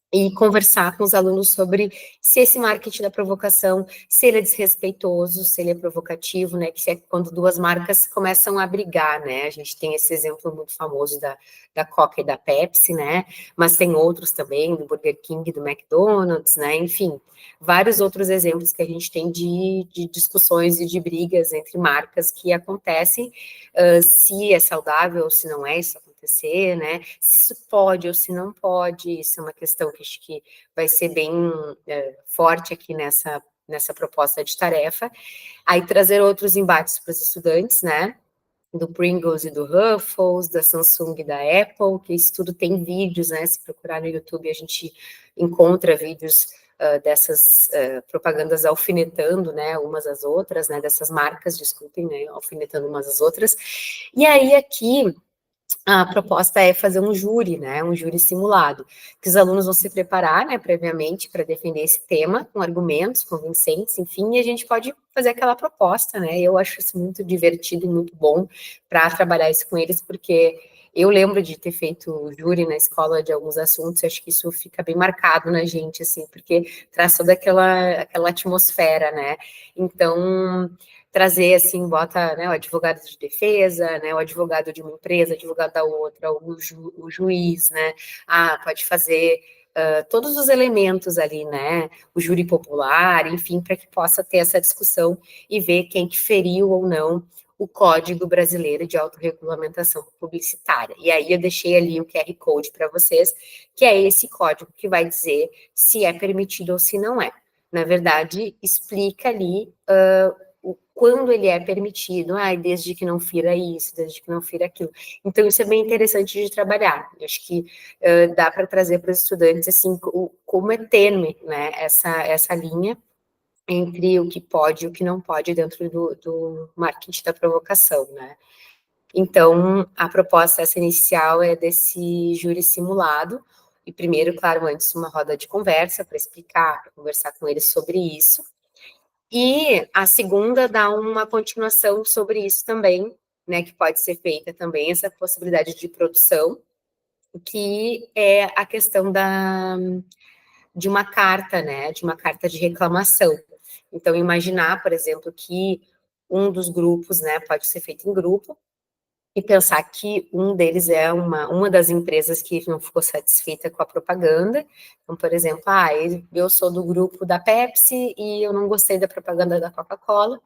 e conversar com os alunos sobre se esse marketing da provocação, se ele é desrespeitoso, se ele é provocativo, né, que é quando duas marcas começam a brigar, né, a gente tem esse exemplo muito famoso da Coca e da Pepsi, né, mas tem outros também, do Burger King, do McDonald's, né, enfim, vários outros exemplos que a gente tem de discussões e de brigas entre marcas que acontecem, se é saudável ou se não é, isso acontecer, né, se isso pode ou se não pode, isso é uma questão que acho que vai ser bem forte aqui nessa proposta de tarefa. Aí trazer outros embates para os estudantes, né, do Pringles e do Ruffles, da Samsung e da Apple, que isso tudo tem vídeos, né, se procurar no YouTube a gente encontra vídeos dessas propagandas alfinetando, né, umas às outras, né, dessas marcas, desculpem, né, alfinetando umas às outras. E aí aqui a proposta é fazer um júri, né, um júri simulado, que os alunos vão se preparar, né, previamente para defender esse tema, com argumentos convincentes, enfim, e a gente pode fazer aquela proposta, né, eu acho isso muito divertido e muito bom para trabalhar isso com eles, porque eu lembro de ter feito júri na escola de alguns assuntos, e acho que isso fica bem marcado na gente, assim, porque traz toda aquela atmosfera, né, então trazer, assim, bota, né, o advogado de defesa, né, o advogado de uma empresa, o advogado da outra, o juiz, né, pode fazer todos os elementos ali, né, o júri popular, enfim, para que possa ter essa discussão e ver quem que feriu ou não o Código Brasileiro de Autorregulamentação Publicitária. E aí eu deixei ali o QR Code para vocês, que é esse código que vai dizer se é permitido ou se não é. Na verdade, explica ali quando ele é permitido, desde que não fira isso, desde que não fira aquilo. Então, isso é bem interessante de trabalhar. Eu acho que dá para trazer para os estudantes, assim, como é tênue, né, essa linha entre o que pode e o que não pode dentro do marketing da provocação, né. Então, a proposta essa inicial é desse júri simulado, e primeiro, claro, antes uma roda de conversa para explicar, para conversar com eles sobre isso, e a segunda dá uma continuação sobre isso também, né, que pode ser feita também, essa possibilidade de produção, que é a questão de uma carta, né, de uma carta de reclamação. Então, imaginar, por exemplo, que um dos grupos, né, pode ser feito em grupo, e pensar que um deles é uma das empresas que não ficou satisfeita com a propaganda. Então, por exemplo, eu sou do grupo da Pepsi e eu não gostei da propaganda da Coca-Cola,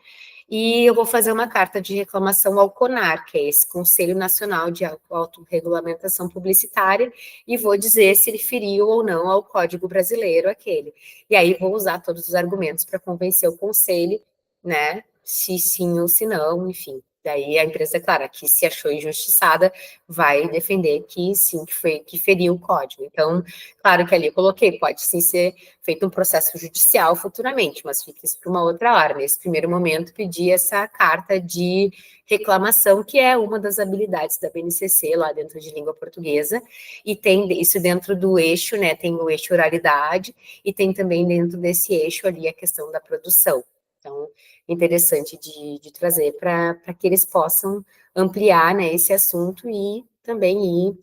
e eu vou fazer uma carta de reclamação ao CONAR, que é esse Conselho Nacional de Autorregulamentação Publicitária, e vou dizer se ele feriu ou não ao Código Brasileiro aquele. E aí vou usar todos os argumentos para convencer o conselho, né, se sim ou se não, enfim. Daí a empresa, claro, que se achou injustiçada, vai defender que sim, que feriu o código. Então, claro que ali eu coloquei, pode sim ser feito um processo judicial futuramente, mas fica isso para uma outra hora. Nesse primeiro momento, pedir essa carta de reclamação, que é uma das habilidades da BNCC, lá dentro de língua portuguesa, e tem isso dentro do eixo, né, tem o eixo oralidade, e tem também dentro desse eixo ali a questão da produção. Então, interessante de trazer para que eles possam ampliar, né, esse assunto e também ir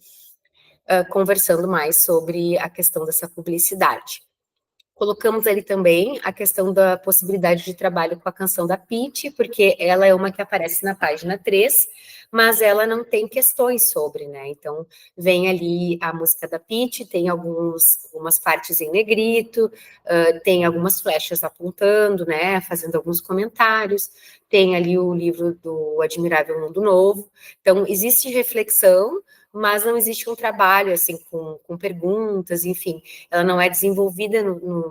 conversando mais sobre a questão dessa publicidade. Colocamos ali também a questão da possibilidade de trabalho com a canção da Pitty, porque ela é uma que aparece na página 3, mas ela não tem questões sobre, né? Então, vem ali a música da Pitty, tem algumas partes em negrito, tem algumas flechas apontando, né? Fazendo alguns comentários, tem ali o livro do Admirável Mundo Novo. Então, existe reflexão, mas não existe um trabalho, assim, com perguntas, enfim, ela não é desenvolvida,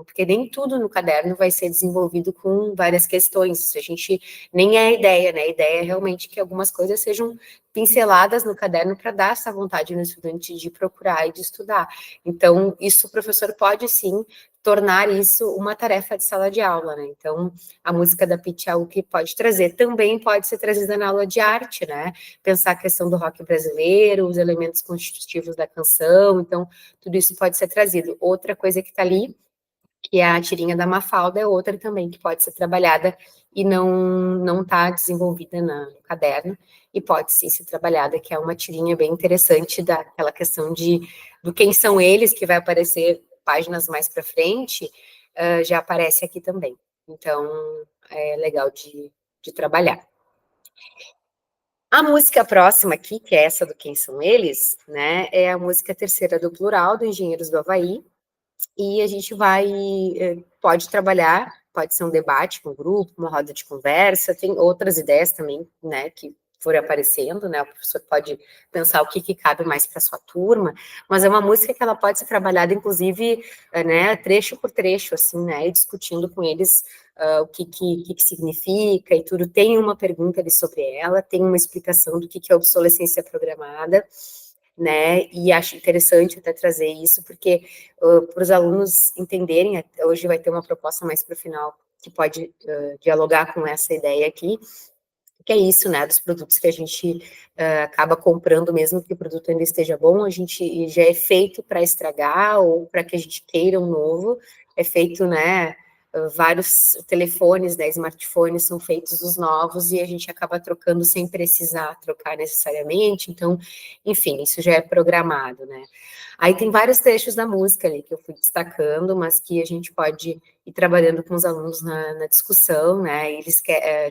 porque nem tudo no caderno vai ser desenvolvido com várias questões, a gente, nem é a ideia, né, a ideia é realmente que algumas coisas sejam pinceladas no caderno para dar essa vontade no estudante de procurar e de estudar. Então, isso o professor pode, sim, tornar isso uma tarefa de sala de aula, né, então, a música da Pitty é algo que pode trazer, também pode ser trazida na aula de arte, né, pensar a questão do rock brasileiro, os elementos constitutivos da canção, então, tudo isso pode ser trazido. Outra coisa que está ali, que é a tirinha da Mafalda, é outra também que pode ser trabalhada e não está desenvolvida no caderno, e pode sim ser trabalhada, que é uma tirinha bem interessante daquela questão do quem são eles, que vai aparecer páginas mais para frente, já aparece aqui também. Então, é legal de trabalhar. A música próxima aqui, que é essa do Quem São Eles, né, é a música terceira do plural, do Engenheiros do Havaí, e a gente pode trabalhar, pode ser um debate com o grupo, uma roda de conversa, tem outras ideias também, né, que forem aparecendo, né, o professor pode pensar o que cabe mais para a sua turma, mas é uma música que ela pode ser trabalhada, inclusive, né, trecho por trecho, assim, né, e discutindo com eles o que significa e tudo. Tem uma pergunta ali sobre ela, tem uma explicação do que é obsolescência programada, né, e acho interessante até trazer isso, porque para os alunos entenderem, hoje vai ter uma proposta mais para o final, que pode dialogar com essa ideia aqui, que é isso, né, dos produtos que a gente acaba comprando, mesmo que o produto ainda esteja bom, a gente já é feito para estragar, ou para que a gente queira um novo, é feito, né, vários telefones, né, smartphones são feitos os novos, e a gente acaba trocando sem precisar trocar necessariamente, então, enfim, isso já é programado, né. Aí tem vários trechos da música ali que eu fui destacando, mas que a gente pode ir trabalhando com os alunos na discussão, né, eles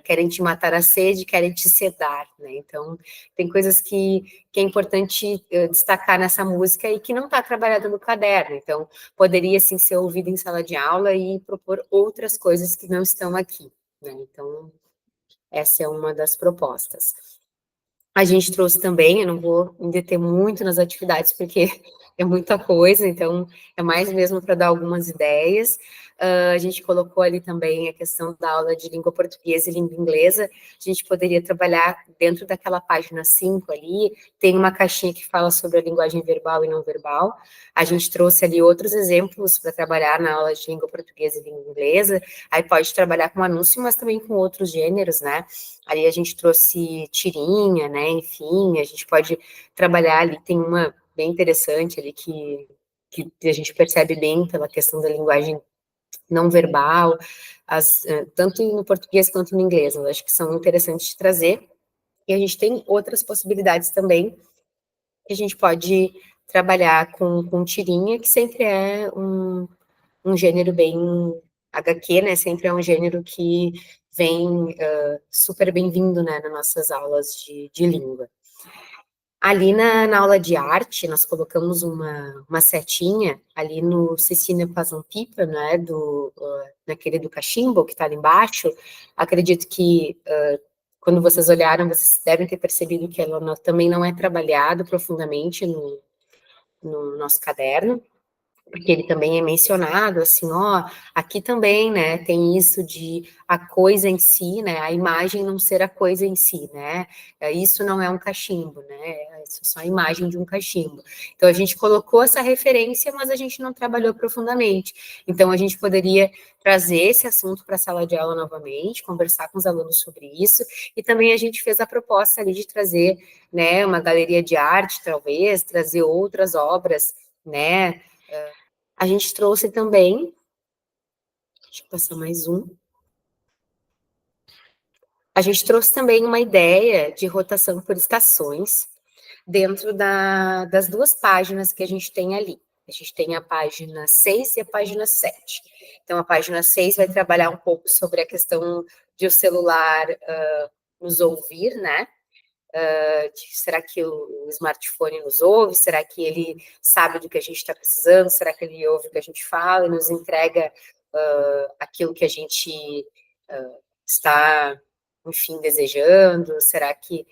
querem te matar a sede, querem te sedar, né, então tem coisas que é importante destacar nessa música e que não está trabalhada no caderno, então poderia, sim, ser ouvida em sala de aula e propor outras coisas que não estão aqui, né, então Essa é uma das propostas. A gente trouxe também, eu não vou me deter muito nas atividades, porque é muita coisa, então é mais mesmo para dar algumas ideias. A gente colocou ali também a questão da aula de língua portuguesa e língua inglesa. A gente poderia trabalhar dentro daquela página 5 ali, tem uma caixinha que fala sobre a linguagem verbal e não verbal. A gente trouxe ali outros exemplos para trabalhar na aula de língua portuguesa e língua inglesa. Aí pode trabalhar com anúncio, mas também com outros gêneros, né? Ali a gente trouxe tirinha, né? Enfim, a gente pode trabalhar ali, tem uma bem interessante ali que a gente percebe bem pela questão da linguagem não verbal, tanto no português quanto no inglês, eu acho que são interessantes de trazer. E a gente tem outras possibilidades também, que a gente pode trabalhar com tirinha, que sempre é um gênero bem HQ, né? Sempre é um gênero que vem super bem-vindo, né, nas nossas aulas de língua. Ali na aula de arte, nós colocamos uma setinha ali no Cecília Pazanpipa, né, naquele do cachimbo, que está ali embaixo. Acredito que, quando vocês olharam, vocês devem ter percebido que ela também não é trabalhado profundamente no nosso caderno, porque ele também é mencionado, assim, ó, aqui também, né, tem isso de a coisa em si, né, a imagem não ser a coisa em si, né, isso não é um cachimbo, né, isso é só a imagem de um cachimbo. Então, a gente colocou essa referência, mas a gente não trabalhou profundamente. Então, a gente poderia trazer esse assunto para a sala de aula novamente, conversar com os alunos sobre isso, e também a gente fez a proposta ali de trazer, né, uma galeria de arte, talvez, trazer outras obras, né. A gente trouxe também, deixa eu passar mais um. A gente trouxe também uma ideia de rotação por estações dentro das duas páginas que a gente tem ali. A gente tem a página 6 e a página 7. Então, a página 6 vai trabalhar um pouco sobre a questão de o celular nos ouvir, né? Será que o smartphone nos ouve? Será que ele sabe do que a gente está precisando? Será que ele ouve o que a gente fala e nos entrega aquilo que a gente está, enfim, desejando? Será que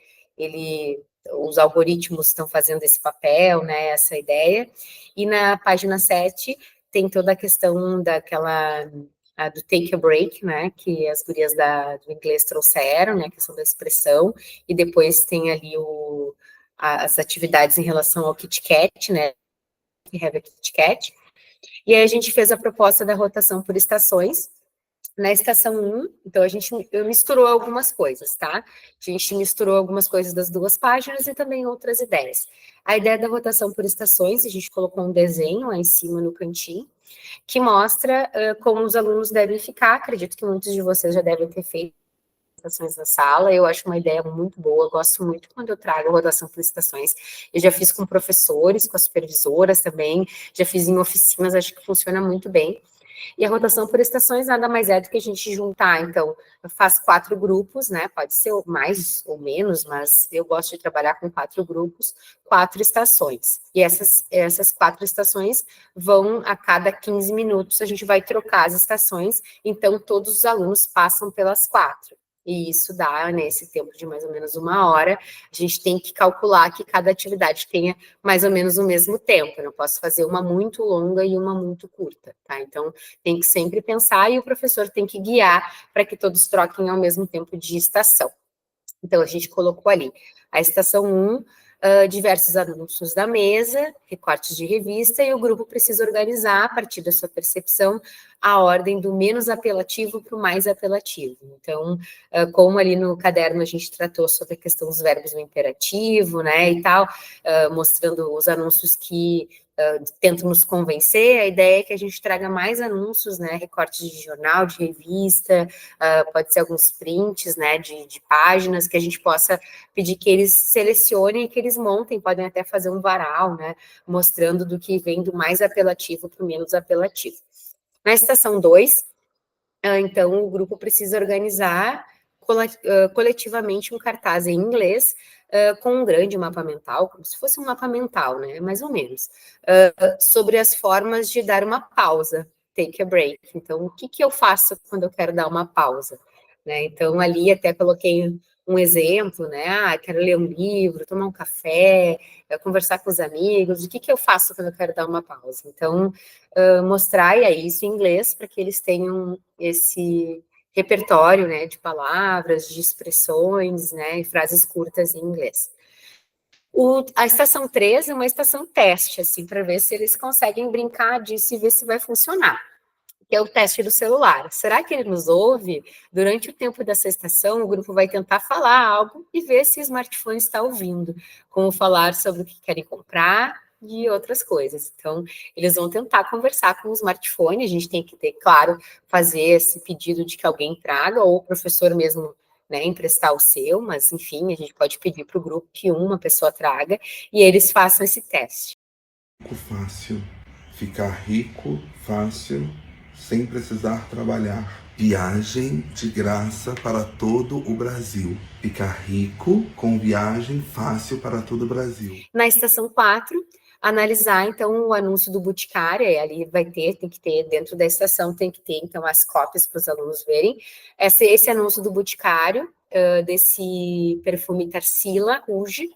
os algoritmos estão fazendo esse papel, né? Essa ideia. E na página 7 tem toda a questão do take a break, né, que as gurias do inglês trouxeram, né, a questão da expressão, e depois tem ali as atividades em relação ao Kit Kat, né, que have a Kit Kat, e aí a gente fez a proposta da rotação por estações. Na estação 1, então eu misturou algumas coisas, tá? A gente misturou algumas coisas das duas páginas e também outras ideias. A ideia da rotação por estações, a gente colocou um desenho lá em cima no cantinho, que mostra como os alunos devem ficar. Acredito que muitos de vocês já devem ter feito estações na sala. Eu acho uma ideia muito boa, eu gosto muito quando eu trago a rotação por estações. Eu já fiz com professores, com as supervisoras também, já fiz em oficinas, acho que funciona muito bem. E a rotação por estações nada mais é do que a gente juntar, então, faz 4 grupos, né, pode ser mais ou menos, mas eu gosto de trabalhar com 4 grupos, 4 estações. E essas 4 estações vão, a cada 15 minutos, a gente vai trocar as estações, então todos os alunos passam pelas 4. E isso dá, nesse tempo de mais ou menos 1 hora, a gente tem que calcular que cada atividade tenha mais ou menos o mesmo tempo, eu não posso fazer uma muito longa e uma muito curta, tá? Então, tem que sempre pensar e o professor tem que guiar para que todos troquem ao mesmo tempo de estação. Então, a gente colocou ali a estação 1, diversos anúncios da mesa, recortes de revista, e o grupo precisa organizar, a partir da sua percepção, a ordem do menos apelativo para o mais apelativo. Então, como ali no caderno a gente tratou sobre a questão dos verbos no imperativo, né, e tal, mostrando os anúncios que tentam nos convencer, a ideia é que a gente traga mais anúncios, né, recortes de jornal, de revista, pode ser alguns prints, né, de páginas, que a gente possa pedir que eles selecionem e que eles montem, podem até fazer um varal, né, mostrando do que vem do mais apelativo para o menos apelativo. Na estação 2, então, o grupo precisa organizar coletivamente um cartaz em inglês com um grande mapa mental, como se fosse um mapa mental, né, mais ou menos, sobre as formas de dar uma pausa, take a break. Então, o que eu faço quando eu quero dar uma pausa? né? Então, ali até coloquei um exemplo, né? Quero ler um livro, tomar um café, conversar com os amigos, o que eu faço quando eu quero dar uma pausa? Então, mostrar isso em inglês para que eles tenham esse repertório, né, de palavras, de expressões, né, e frases curtas em inglês. A estação 3 é uma estação teste, assim, para ver se eles conseguem brincar disso e ver se vai funcionar, que é o teste do celular. Será que ele nos ouve? Durante o tempo dessa estação, o grupo vai tentar falar algo e ver se o smartphone está ouvindo, como falar sobre o que querem comprar e outras coisas. Então, eles vão tentar conversar com o smartphone, a gente tem que ter, claro, fazer esse pedido de que alguém traga, ou o professor mesmo, né, emprestar o seu, mas, enfim, a gente pode pedir para o grupo que uma pessoa traga e eles façam esse teste. Fácil, ficar rico, fácil, sem precisar trabalhar. Viagem de graça para todo o Brasil. Ficar rico com viagem fácil para todo o Brasil. Na estação 4, analisar, então, o anúncio do Boticário, ali tem que ter, dentro da estação, tem que ter, então, as cópias para os alunos verem. Esse anúncio do Boticário, desse perfume Tarsila Rouge,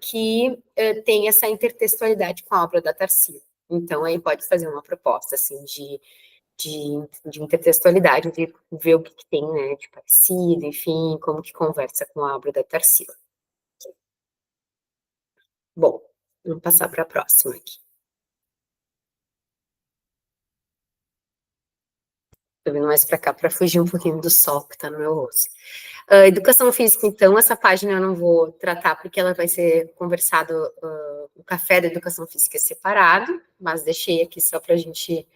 que tem essa intertextualidade com a obra da Tarsila. Então, aí pode fazer uma proposta, assim, de intertextualidade, de ver o que tem, né, de parecido, enfim, como que conversa com a obra da Tarsila. Bom, vamos passar para a próxima aqui. Estou vindo mais para cá para fugir um pouquinho do sol que está no meu rosto. Educação física, então, essa página eu não vou tratar porque ela vai ser conversado, o café da educação física é separado, mas deixei aqui só para a gente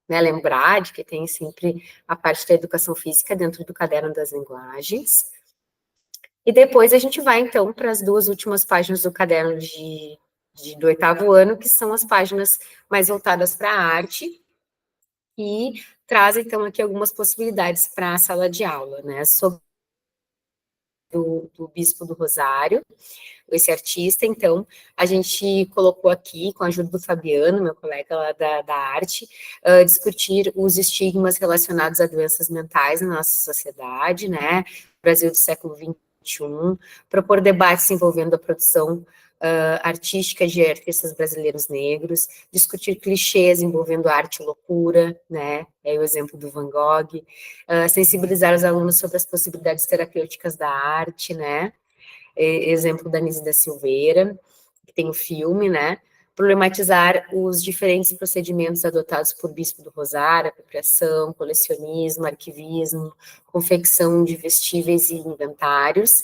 né, lembrar de que tem sempre a parte da educação física dentro do caderno das linguagens. E depois a gente vai, então, para as duas últimas páginas do caderno do 8º ano, que são as páginas mais voltadas para a arte, e traz, então, aqui algumas possibilidades para a sala de aula, né, sobre do Bispo do Rosário, esse artista. Então, a gente colocou aqui, com a ajuda do Fabiano, meu colega lá da arte, discutir os estigmas relacionados a doenças mentais na nossa sociedade, né, Brasil do século XXI, propor debates envolvendo a produção artística de artistas brasileiros negros, discutir clichês envolvendo arte e loucura, né, é o exemplo do Van Gogh, sensibilizar os alunos sobre as possibilidades terapêuticas da arte, né, exemplo da Nise da Silveira, que tem o filme, né, problematizar os diferentes procedimentos adotados por Bispo do Rosário, apropriação, colecionismo, arquivismo, confecção de vestíveis e inventários,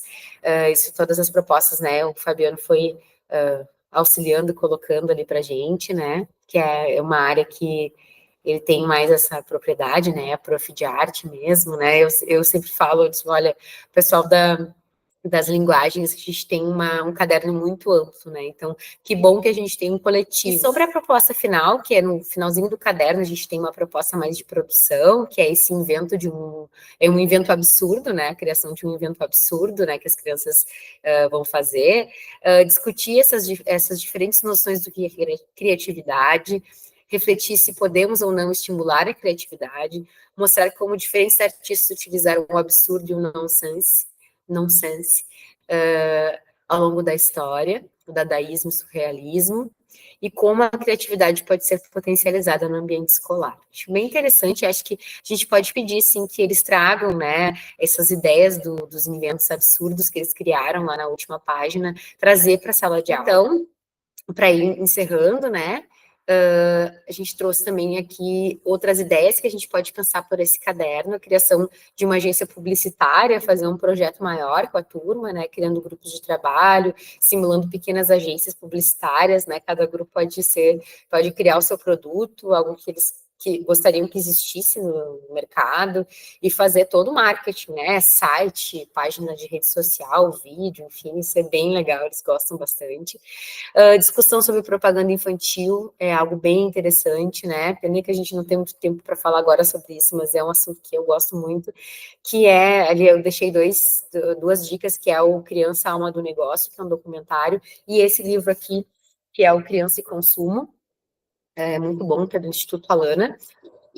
isso, todas as propostas, né, o Fabiano foi auxiliando, colocando ali pra gente, né, que é uma área que ele tem mais essa propriedade, né, a prof de arte mesmo, né, eu sempre falo, eu disse, olha, o pessoal das linguagens, a gente tem um caderno muito amplo, né, então, que bom que a gente tem um coletivo. E sobre a proposta final, que é no finalzinho do caderno, a gente tem uma proposta mais de produção, que é esse invento é um invento absurdo, né, a criação de um invento absurdo, né, que as crianças vão fazer, discutir essas diferentes noções do que é criatividade, refletir se podemos ou não estimular a criatividade, mostrar como diferentes artistas utilizaram o absurdo e o nonsense, ao longo da história, o dadaísmo, o surrealismo, e como a criatividade pode ser potencializada no ambiente escolar. Acho bem interessante, acho que a gente pode pedir, sim, que eles tragam, né, essas ideias dos inventos absurdos que eles criaram lá na última página, trazer para a sala de aula. Então, para ir encerrando, né, a gente trouxe também aqui outras ideias que a gente pode pensar por esse caderno, a criação de uma agência publicitária, fazer um projeto maior com a turma, né, criando grupos de trabalho, simulando pequenas agências publicitárias, né, cada grupo pode criar o seu produto, algo que eles gostariam que existisse no mercado, e fazer todo o marketing, né, site, página de rede social, vídeo, enfim, isso é bem legal, eles gostam bastante. Discussão sobre propaganda infantil é algo bem interessante, né, pena que a gente não tem muito tempo para falar agora sobre isso, mas é um assunto que eu gosto muito, que é, ali eu deixei duas dicas, que é o Criança Alma do Negócio, que é um documentário, e esse livro aqui, que é o Criança e Consumo, é muito bom, que é do Instituto Alana,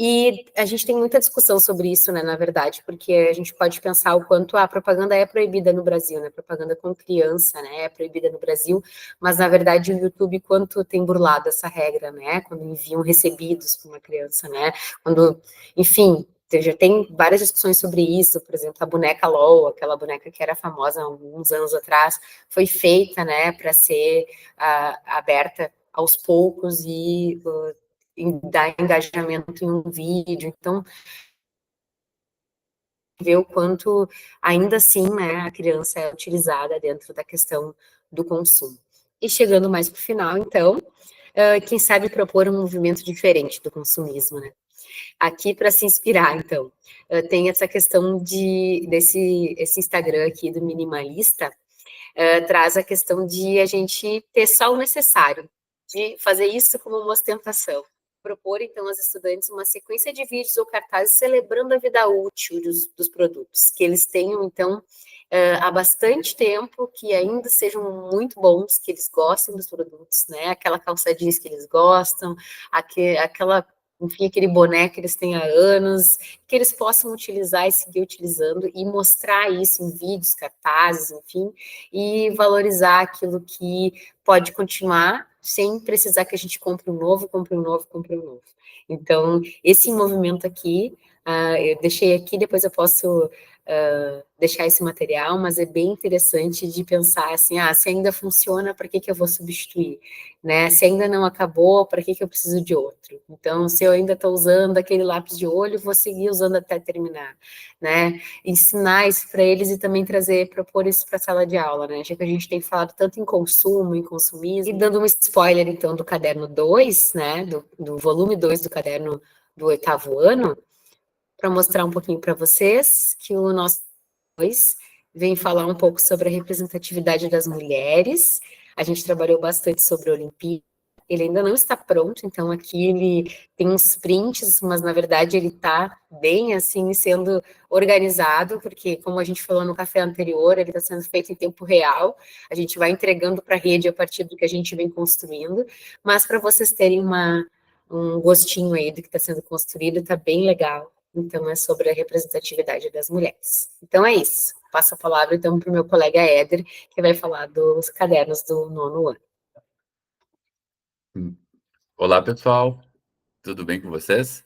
E a gente tem muita discussão sobre isso, né, na verdade, porque a gente pode pensar o quanto a propaganda é proibida no Brasil, né, propaganda com criança, né, é proibida no Brasil, mas na verdade o YouTube quanto tem burlado essa regra, né, quando enviam recebidos para uma criança, né, quando, enfim, já tem várias discussões sobre isso, por exemplo, a boneca LOL, aquela boneca que era famosa há alguns anos atrás, foi feita, né, para ser aberta aos poucos e dar engajamento em um vídeo. Então, ver o quanto, ainda assim, né, a criança é utilizada dentro da questão do consumo. E chegando mais para o final, então, quem sabe propor um movimento diferente do consumismo, né? Aqui para se inspirar, então, tem essa questão esse Instagram aqui do minimalista, traz a questão de a gente ter só o necessário, de fazer isso como uma ostentação. Propor, então, aos estudantes uma sequência de vídeos ou cartazes celebrando a vida útil dos produtos, que eles tenham, então, há bastante tempo, que ainda sejam muito bons, que eles gostem dos produtos, né? Aquela calça jeans que eles gostam, aquela, enfim, aquele boné que eles têm há anos, que eles possam utilizar e seguir utilizando e mostrar isso em vídeos, cartazes, enfim, e valorizar aquilo que pode continuar sem precisar que a gente compre um novo, compre um novo, compre um novo. Então, esse movimento aqui, eu deixei aqui, depois eu posso deixar esse material, mas é bem interessante de pensar assim, se ainda funciona, para que eu vou substituir? Né? Se ainda não acabou, para que eu preciso de outro? Então, se eu ainda estou usando aquele lápis de olho, vou seguir usando até terminar, né? Ensinar isso para eles e também propor isso para a sala de aula, né? Já que a gente tem falado tanto em consumo, em consumismo, e dando um spoiler, então, do caderno 2, né? Do volume 2 do caderno do 8º ano, para mostrar um pouquinho para vocês que o nosso 2 vem falar um pouco sobre a representatividade das mulheres. A gente trabalhou bastante sobre a Olimpíada. Ele ainda não está pronto, então aqui ele tem uns prints, mas na verdade ele está bem assim sendo organizado, porque como a gente falou no café anterior, ele está sendo feito em tempo real. A gente vai entregando para a rede a partir do que a gente vem construindo, mas para vocês terem um gostinho aí do que está sendo construído, está bem legal. Então, é sobre a representatividade das mulheres. Então, é isso. Passo a palavra, então, para o meu colega Éder, que vai falar dos cadernos do 9º ano. Olá, pessoal. Tudo bem com vocês?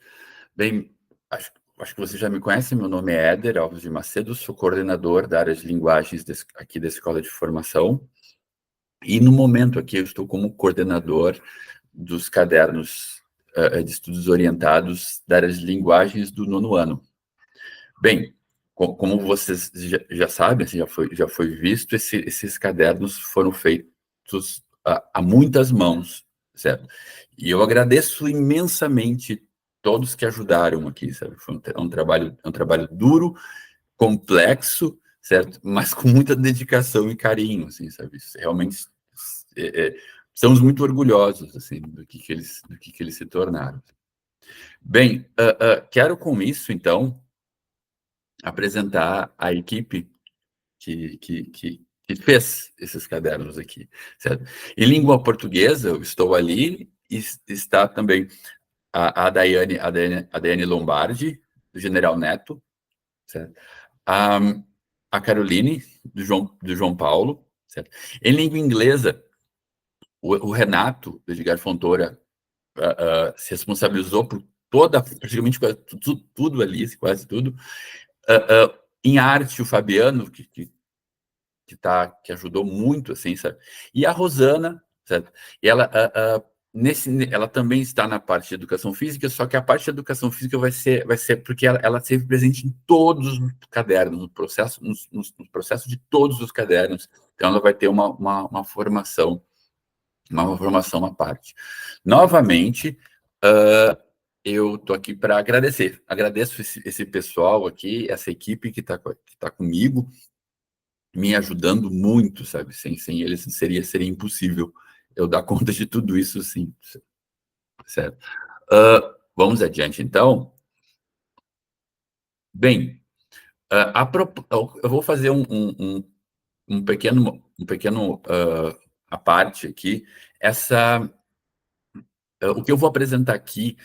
Bem, acho que você já me conhece. Meu nome é Éder Alves de Macedo, sou coordenador da área de linguagens aqui da Escola de Formação. E, no momento aqui, eu estou como coordenador dos cadernos de estudos orientados da área de linguagens do 9º ano. Bem, como vocês já sabem, assim, já foi visto, esses cadernos foram feitos a muitas mãos, certo? E eu agradeço imensamente todos que ajudaram aqui, sabe? Foi um trabalho duro, complexo, certo? Mas com muita dedicação e carinho, assim, sabe? Realmente estamos muito orgulhosos, assim, do que eles se tornaram. Bem, quero com isso, então, apresentar a equipe que fez esses cadernos aqui, certo? Em língua portuguesa, eu estou ali, e está também a Daiane Lombardi, do General Neto, certo? A Caroline, do João Paulo, certo? Em língua inglesa, o Renato, do Edgar Fontoura, se responsabilizou por praticamente tudo ali, quase tudo. Em arte, o Fabiano, que ajudou muito, assim, sabe? E a Rosana, certo? E ela também está na parte de educação física, só que a parte de educação física vai ser porque ela esteve presente em todos os cadernos, no processo de todos os cadernos. Então, ela vai ter uma formação à parte. Novamente, eu estou aqui para agradecer. Agradeço esse pessoal aqui, essa equipe que tá comigo, me ajudando muito, sabe? Sem eles seria impossível eu dar conta de tudo isso, sim. Certo? Vamos adiante, então. Bem, eu vou fazer um pequeno à parte aqui. O que eu vou apresentar aqui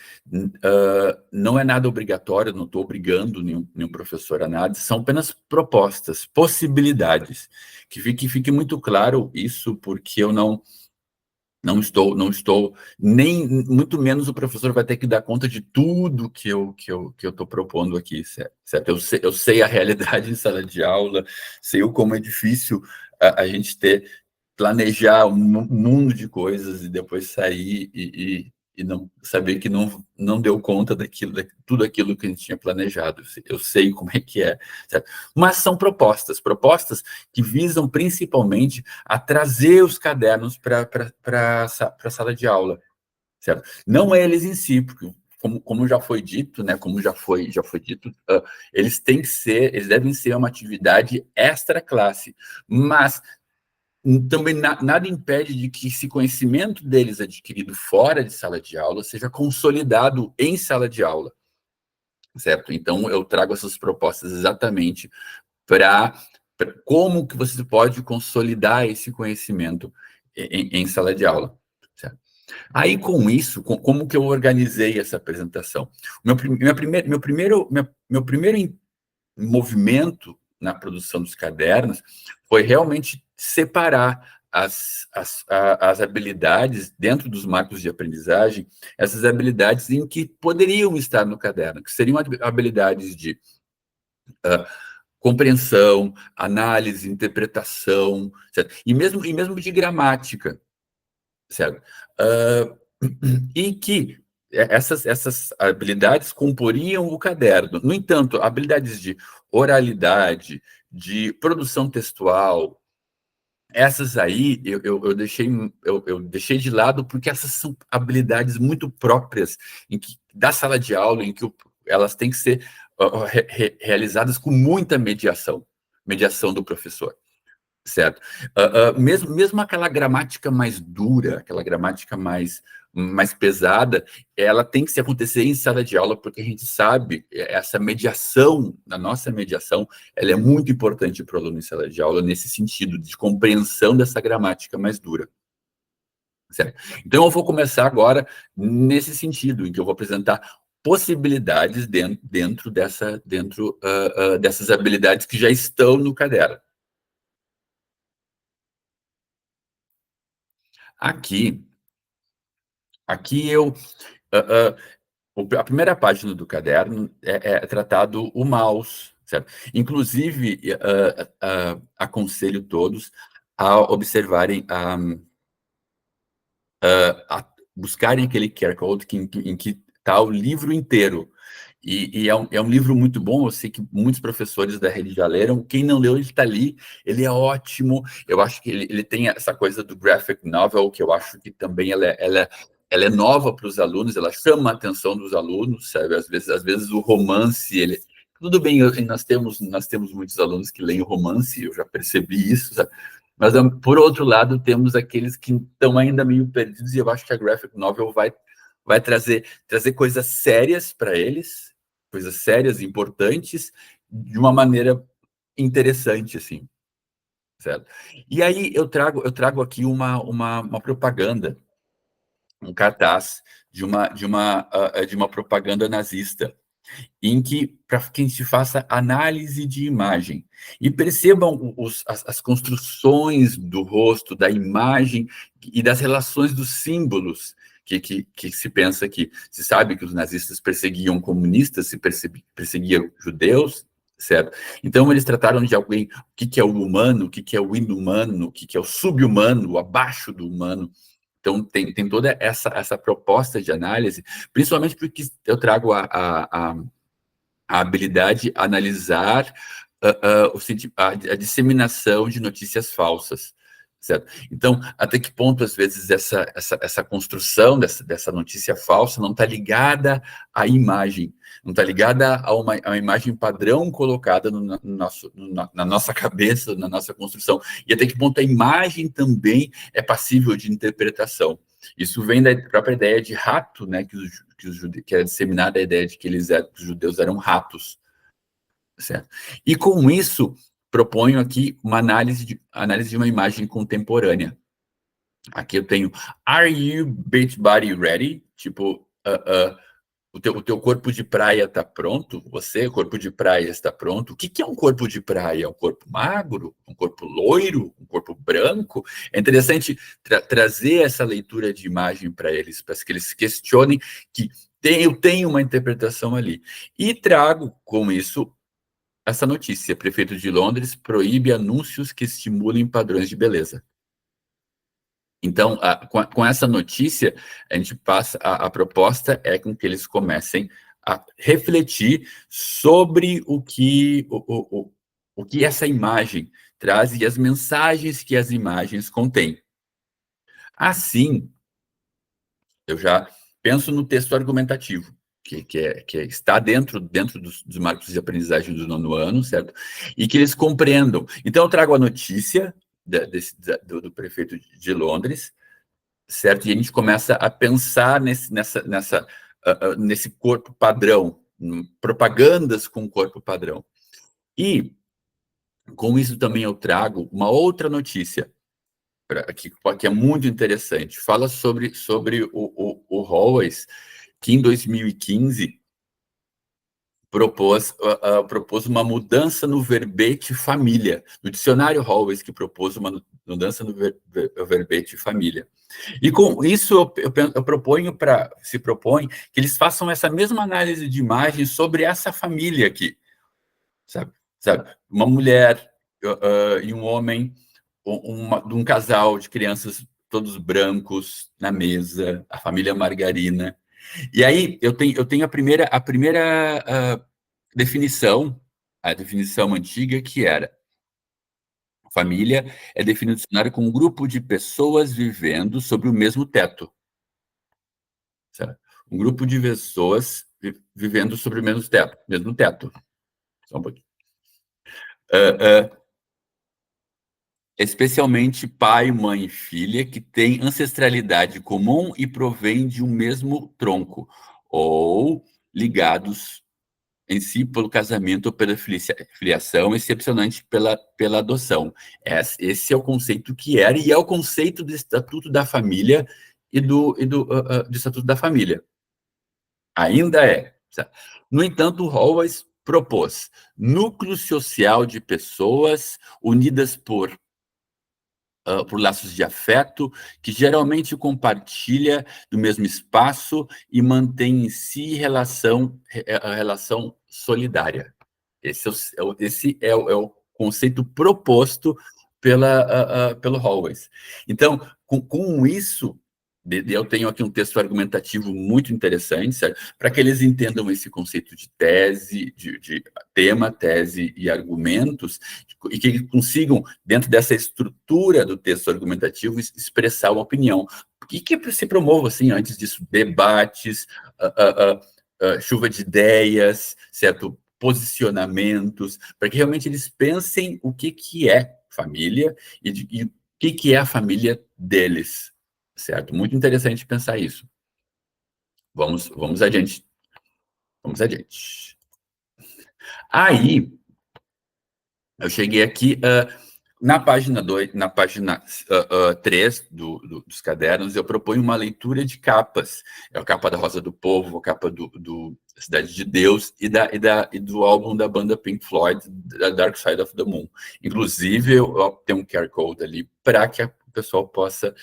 não é nada obrigatório, não estou obrigando nenhum professor a nada, são apenas propostas, possibilidades. Que fique muito claro isso, porque eu não estou, nem muito menos o professor vai ter que dar conta de tudo que eu estou propondo aqui, certo? Eu sei a realidade em sala de aula, sei como é difícil a gente planejar um mundo de coisas e depois sair e não saber que não deu conta tudo aquilo que a gente tinha planejado. Eu sei como é que é, certo? Mas são propostas que visam principalmente a trazer os cadernos para a sala de aula, certo? Não eles em si, porque como já foi dito, né? Como já foi dito, eles devem ser uma atividade extra classe, mas também nada impede de que esse conhecimento deles adquirido fora de sala de aula seja consolidado em sala de aula, certo? Então, eu trago essas propostas exatamente para como que você pode consolidar esse conhecimento em sala de aula, certo? Aí, com isso, como que eu organizei essa apresentação? Meu primeiro movimento na produção dos cadernos foi realmente separar as habilidades dentro dos marcos de aprendizagem, essas habilidades em que poderiam estar no caderno, que seriam habilidades de compreensão, análise, interpretação, certo? E mesmo de gramática, certo? E que essas habilidades comporiam o caderno. No entanto, habilidades de oralidade, de produção textual, essas aí eu deixei de lado porque essas são habilidades muito próprias da sala de aula, em que elas têm que ser realizadas com muita mediação do professor, certo? Mesmo aquela gramática mais dura, aquela gramática mais pesada, ela tem que se acontecer em sala de aula, porque a gente sabe, essa mediação, a nossa mediação, ela é muito importante para o aluno em sala de aula, nesse sentido, de compreensão dessa gramática mais dura. Certo? Então, eu vou começar agora nesse sentido, em que eu vou apresentar possibilidades dentro dessas habilidades que já estão no caderno. Aqui a primeira página do caderno é tratado o mouse, certo? Inclusive, aconselho todos a observarem, a buscarem aquele QR Code em que está o livro inteiro. E é um livro muito bom, eu sei que muitos professores da rede já leram. Quem não leu, ele está ali, ele é ótimo. Eu acho que ele tem essa coisa do graphic novel, que eu acho que também ela é nova para os alunos, ela chama a atenção dos alunos, sabe? Às vezes o romance, tudo bem, nós temos muitos alunos que leem romance, eu já percebi isso, sabe? Mas, por outro lado, temos aqueles que estão ainda meio perdidos, e eu acho que a graphic novel vai trazer coisas sérias para eles, coisas sérias, importantes, de uma maneira interessante, assim, certo? E aí eu trago aqui uma propaganda, um cartaz de uma propaganda nazista, em que para que a gente faça análise de imagem e percebam as construções do rosto, da imagem e das relações dos símbolos que se pensa que se sabe que os nazistas perseguiam comunistas, se perseguiam judeus, certo? Então eles trataram de alguém, o que é o humano, o que é o inumano, o que é o subhumano, o abaixo do humano. Então tem toda essa proposta de análise, principalmente porque eu trago a habilidade de analisar a disseminação de notícias falsas, certo? Então, até que ponto, às vezes, essa construção dessa notícia falsa não está ligada à imagem, não está ligada a uma imagem padrão colocada na nossa cabeça, na nossa construção, e até que ponto a imagem também é passível de interpretação. Isso vem da própria ideia de rato, né, que era disseminada a ideia de que os judeus eram ratos, certo? E com isso, proponho aqui uma análise de uma imagem contemporânea, Aqui eu tenho Are You Beach Body Ready? Tipo, o teu corpo de praia está pronto? Você, corpo de praia, está pronto? O que é um corpo de praia? Um corpo magro? Um corpo loiro? Um corpo branco? É interessante trazer essa leitura de imagem para eles, para que eles questionem que eu tenho uma interpretação ali. E trago com isso essa notícia: prefeito de Londres proíbe anúncios que estimulem padrões de beleza. Então, com essa notícia, a gente passa, a proposta é com que eles comecem a refletir sobre o que essa imagem traz e as mensagens que as imagens contêm. Assim, eu já penso no texto argumentativo, que está dentro dos marcos de aprendizagem do 9º ano, certo? E que eles compreendam. Então, eu trago a notícia do prefeito de Londres, certo? E a gente começa a pensar nesse corpo padrão, propagandas com corpo padrão. E, com isso, também eu trago uma outra notícia, que é muito interessante. Fala sobre o Hallways, que em 2015 propôs uma mudança no verbete família. No dicionário Hallways, que propôs uma mudança no verbete família. E com isso eu se propõe que eles façam essa mesma análise de imagem sobre essa família aqui, sabe? Uma mulher e um homem, de um casal de crianças todos brancos na mesa, a família Margarina. E aí eu tenho a primeira definição, a definição antiga, que era: família é definido no dicionário como um grupo de pessoas vivendo sob o mesmo teto. Certo? Um grupo de pessoas vivendo sobre o mesmo teto. Só um pouquinho. Especialmente pai, mãe e filha que têm ancestralidade comum e provém de um mesmo tronco, ou ligados em si pelo casamento ou pela filiação, excepcionalmente pela adoção. Esse é o conceito que era, e é o conceito do Estatuto da Família e do Estatuto da Família. Ainda é. Certo? No entanto, o Hallways propôs núcleo social de pessoas unidas por laços de afeto, que geralmente compartilha do mesmo espaço e mantém em si a relação solidária. Esse é o conceito proposto pelo Hallways. Então, com isso, eu tenho aqui um texto argumentativo muito interessante, para que eles entendam esse conceito de tese, de tema, tese e argumentos, e que eles consigam, dentro dessa estrutura do texto argumentativo, expressar uma opinião. E que se promova, assim, antes disso, debates, chuva de ideias, certo? Posicionamentos, para que realmente eles pensem o que é família e o que é a família deles. Certo? Muito interessante pensar isso. Vamos adiante. Vamos adiante. Aí, eu cheguei aqui na página 2, na página 3 dos cadernos, eu proponho uma leitura de capas. É a capa da Rosa do Povo, a capa do Cidade de Deus e do álbum da banda Pink Floyd, da Dark Side of the Moon. Inclusive, eu tenho um QR Code ali para que o pessoal possa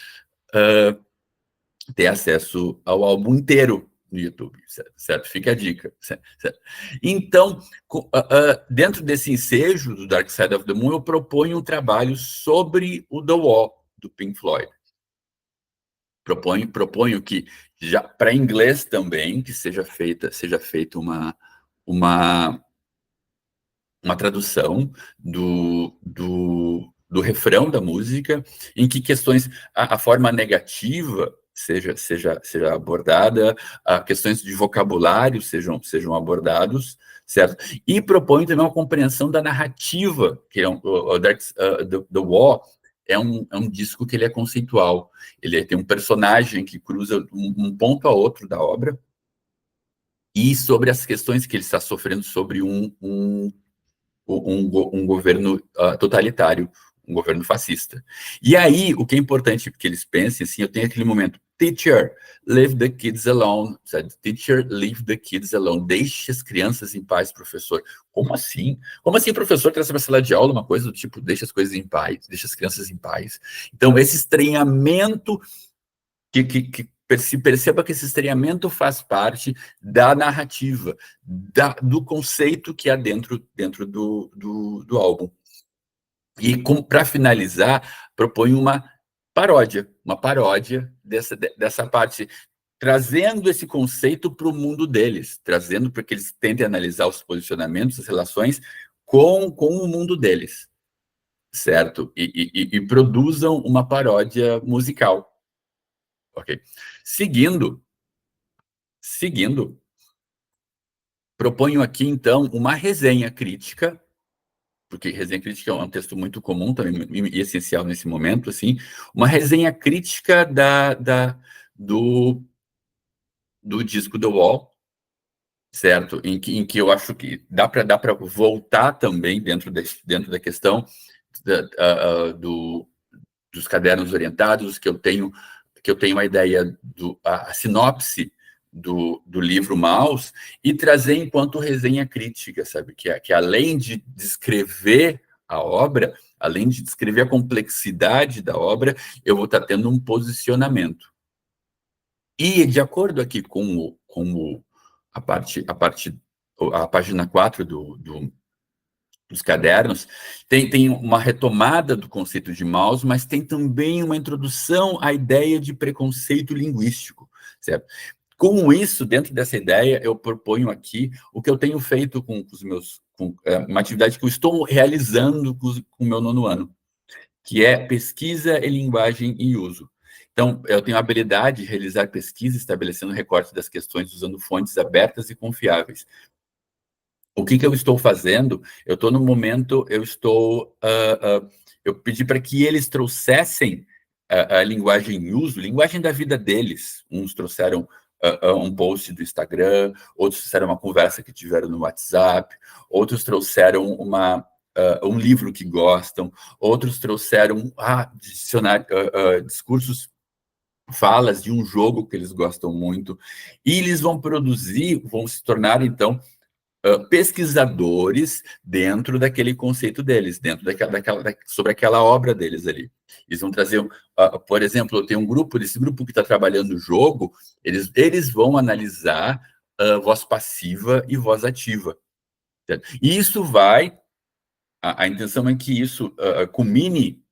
ter acesso ao álbum inteiro no YouTube, certo? Fica a dica, certo? Então, dentro desse ensejo do Dark Side of the Moon, eu proponho um trabalho sobre o The Wall, do Pink Floyd. Proponho que, já para inglês também, que seja feita uma tradução do refrão da música, em que questões, a forma negativa seja abordada, questões de vocabulário sejam abordados, certo? E proponho também uma compreensão da narrativa, que é The Wall é um disco que ele é conceitual. Ele tem um personagem que cruza um ponto a outro da obra, e sobre as questões que ele está sofrendo sobre um governo totalitário, governo fascista. E aí, o que é importante que eles pensem, assim, eu tenho aquele momento, teacher, leave the kids alone, sabe? Teacher, leave the kids alone, deixe as crianças em paz, professor. Como assim? Como assim, professor, traz para a sala de aula uma coisa do tipo, deixa as coisas em paz, deixa as crianças em paz. Então, esse estranhamento, perceba que esse estranhamento faz parte da narrativa, do conceito que há dentro do álbum. E, para finalizar, proponho uma paródia dessa parte, trazendo esse conceito para o mundo deles, trazendo para que eles tentem analisar os posicionamentos, as relações com o mundo deles, certo? E produzam uma paródia musical. Ok? Seguindo, proponho aqui, então, uma resenha crítica, porque resenha crítica é um texto muito comum também e essencial nesse momento, assim, uma resenha crítica do disco The Wall, certo? Em que eu acho que dá para voltar também dentro da questão dos cadernos orientados, que eu tenho a ideia a sinopse do livro Maus, e trazer enquanto resenha crítica, sabe? Que além de descrever a obra, além de descrever a complexidade da obra, eu vou estar tendo um posicionamento. E, de acordo aqui com a página 4 dos cadernos, tem uma retomada do conceito de Maus, mas tem também uma introdução à ideia de preconceito linguístico, certo? Com isso, dentro dessa ideia, eu proponho aqui o que eu tenho feito com os meus, uma atividade que eu estou realizando com o meu 9º ano, que é pesquisa e linguagem em uso. Então, eu tenho a habilidade de realizar pesquisa, estabelecendo recortes das questões usando fontes abertas e confiáveis. O que eu estou fazendo? Eu estou no momento, eu pedi para que eles trouxessem a linguagem em uso, linguagem da vida deles. Uns trouxeram um post do Instagram, outros trouxeram uma conversa que tiveram no WhatsApp, outros trouxeram um livro que gostam, outros trouxeram discursos, falas de um jogo que eles gostam muito, e eles vão se tornar, então, pesquisadores dentro daquele conceito deles, sobre aquela obra deles ali. Eles vão trazer, por exemplo, eu tenho esse grupo que está trabalhando o jogo, eles vão analisar voz passiva e voz ativa. Certo? E isso a intenção é que isso culmine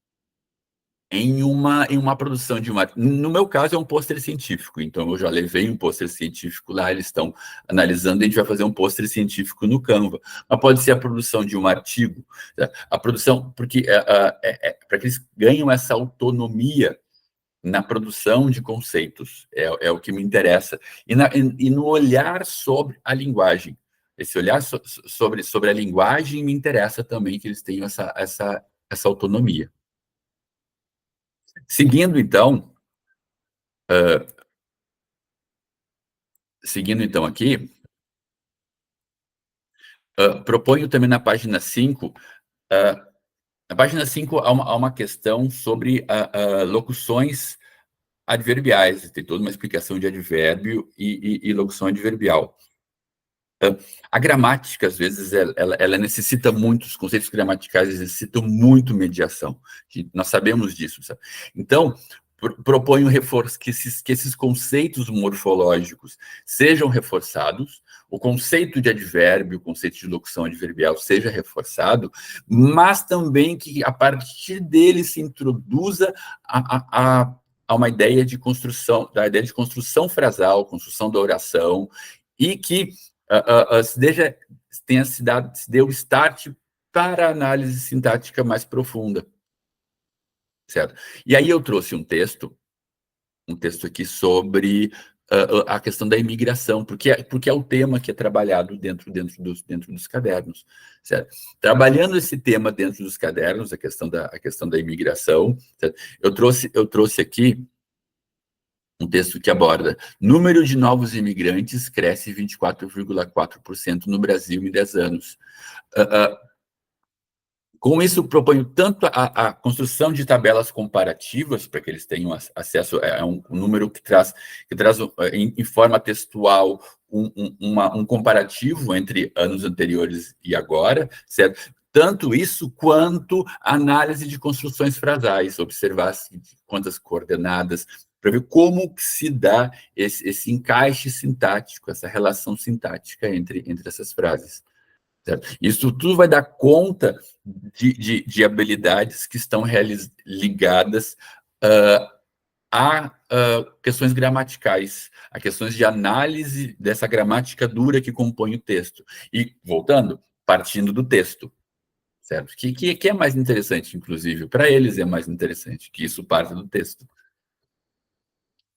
em uma produção no meu caso é um pôster científico, então eu já levei um pôster científico lá, eles estão analisando, e a gente vai fazer um pôster científico no Canva, mas pode ser a produção de um artigo, tá? A produção, porque para que eles ganhem essa autonomia na produção de conceitos, é o que me interessa, e no olhar sobre a linguagem, esse olhar sobre a linguagem me interessa também que eles tenham essa autonomia. Seguindo, então, aqui, proponho também na página 5, na página 5 há uma questão sobre locuções adverbiais, tem toda uma explicação de advérbio e locução adverbial. A gramática, às vezes, ela necessita muito, os conceitos gramaticais necessitam muito mediação, nós sabemos disso, sabe? Então, proponho que esses conceitos morfológicos sejam reforçados, o conceito de advérbio, o conceito de locução adverbial seja reforçado, mas também que a partir dele se introduza a uma ideia de construção, frasal, construção da oração, e que se dê o start para a análise sintática mais profunda. Certo? E aí eu trouxe um texto aqui sobre a questão da imigração, porque é o tema que é trabalhado dentro dos cadernos, certo? Trabalhando esse tema dentro dos cadernos, a questão da imigração, certo? Eu trouxe aqui um texto que aborda: número de novos imigrantes cresce 24,4% no Brasil em 10 anos. Com isso, proponho tanto a construção de tabelas comparativas, para que eles tenham acesso a um número que traz em forma textual um comparativo entre anos anteriores e agora, certo? Tanto isso quanto análise de construções frasais, observar quantas coordenadas, para ver como se dá esse encaixe sintático, essa relação sintática entre essas frases. Certo? Isso tudo vai dar conta de habilidades que estão ligadas a questões gramaticais, a questões de análise dessa gramática dura que compõe o texto. E, voltando, partindo do texto, certo? Que é mais interessante, inclusive, para eles é mais interessante, que isso parte do texto.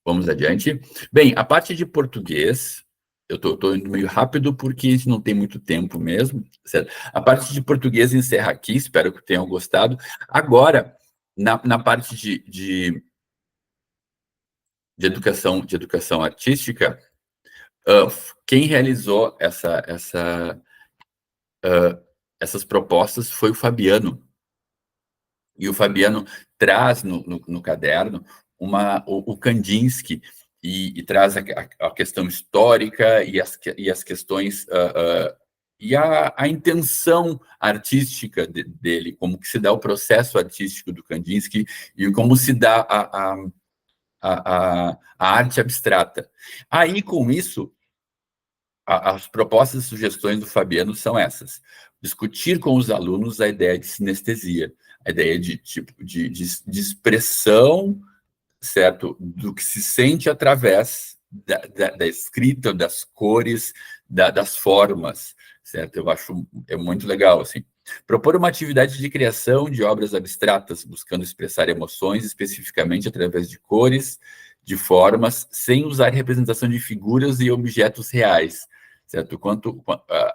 Vamos adiante. Bem, a parte de português, eu estou indo meio rápido porque a gente não tem muito tempo mesmo, certo? A parte de português encerra aqui, espero que tenham gostado. Agora, na parte de educação artística, quem realizou essas propostas foi o Fabiano. E o Fabiano traz no caderno o Kandinsky e traz a questão histórica e as questões e a intenção artística dele, como que se dá o processo artístico do Kandinsky e como se dá a arte abstrata. Aí, com isso, as propostas e sugestões do Fabiano são essas: discutir com os alunos a ideia de sinestesia, a ideia de expressão, certo, do que se sente através da escrita, das cores, das formas, certo? Eu acho muito legal, assim. Propor uma atividade de criação de obras abstratas, buscando expressar emoções especificamente através de cores, de formas, sem usar representação de figuras e objetos reais, certo? Quanto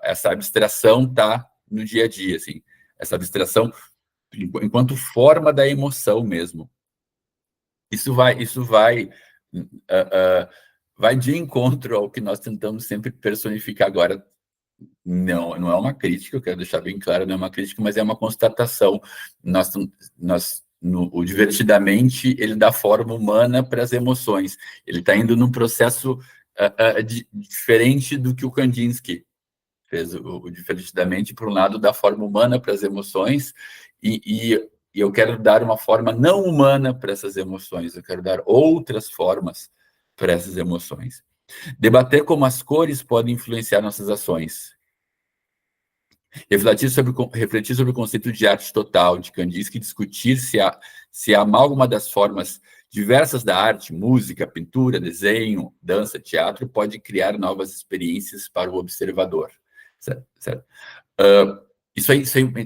essa abstração está no dia a dia, assim. Essa abstração enquanto forma da emoção mesmo. Isso vai de encontro ao que nós tentamos sempre personificar agora. Não é uma crítica, eu quero deixar bem claro, não é uma crítica, mas é uma constatação. O Divertidamente, ele dá forma humana para as emoções. Ele está indo num processo diferente do que o Kandinsky fez. O Divertidamente, por um lado, dá forma humana para as emoções e eu quero dar uma forma não humana para essas emoções, eu quero dar outras formas para essas emoções. Debater como as cores podem influenciar nossas ações. Refletir sobre o conceito de arte total de Kandinsky, discutir se a amálgama das formas diversas da arte, música, pintura, desenho, dança, teatro, pode criar novas experiências para o observador. Certo? Isso aí,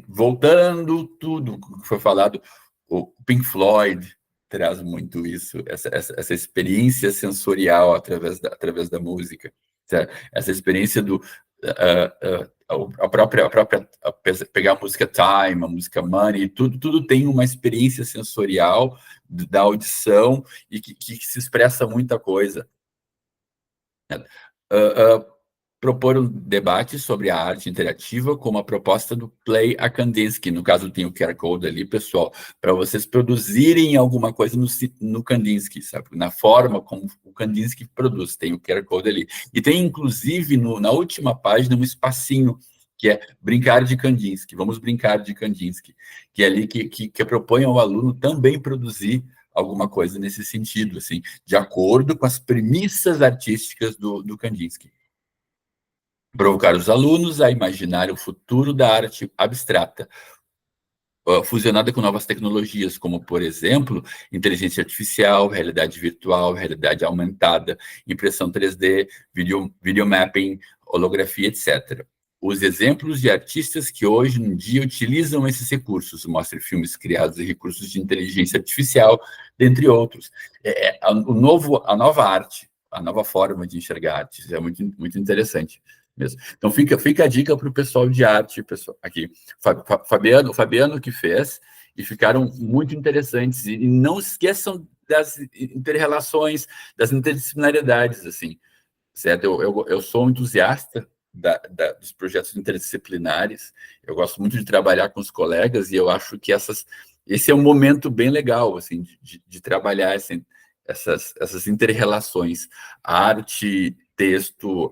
voltando tudo que foi falado, o Pink Floyd traz muito isso, essa experiência sensorial através da música, certo? Essa experiência a própria pegar a música Time, a música Money, tudo tem uma experiência sensorial da audição e que se expressa muita coisa. Propor um debate sobre a arte interativa como a proposta do Play a Kandinsky. No caso, tem o QR Code ali, pessoal, para vocês produzirem alguma coisa no Kandinsky, sabe? Na forma como o Kandinsky produz, tem o QR Code ali. E tem, inclusive, na última página, um espacinho que é brincar de Kandinsky. Vamos brincar de Kandinsky, que é ali que propõe ao aluno também produzir alguma coisa nesse sentido, assim, de acordo com as premissas artísticas do Kandinsky. Provocar os alunos a imaginar o futuro da arte abstrata, fusionada com novas tecnologias, como, por exemplo, inteligência artificial, realidade virtual, realidade aumentada, impressão 3D, videomapping, holografia, etc. Os exemplos de artistas que hoje em dia utilizam esses recursos, mostre filmes criados em recursos de inteligência artificial, dentre outros. A nova arte, a nova forma de enxergar arte, é muito, muito interessante mesmo. Então fica a dica para o pessoal de arte, pessoal aqui. O Fabiano que fez, e ficaram muito interessantes. E não esqueçam das interrelações, das interdisciplinaridades, assim, certo? Eu sou um entusiasta dos projetos interdisciplinares. Eu gosto muito de trabalhar com os colegas e eu acho que esse é um momento bem legal, assim, de trabalhar essas inter-relações. Arte, texto,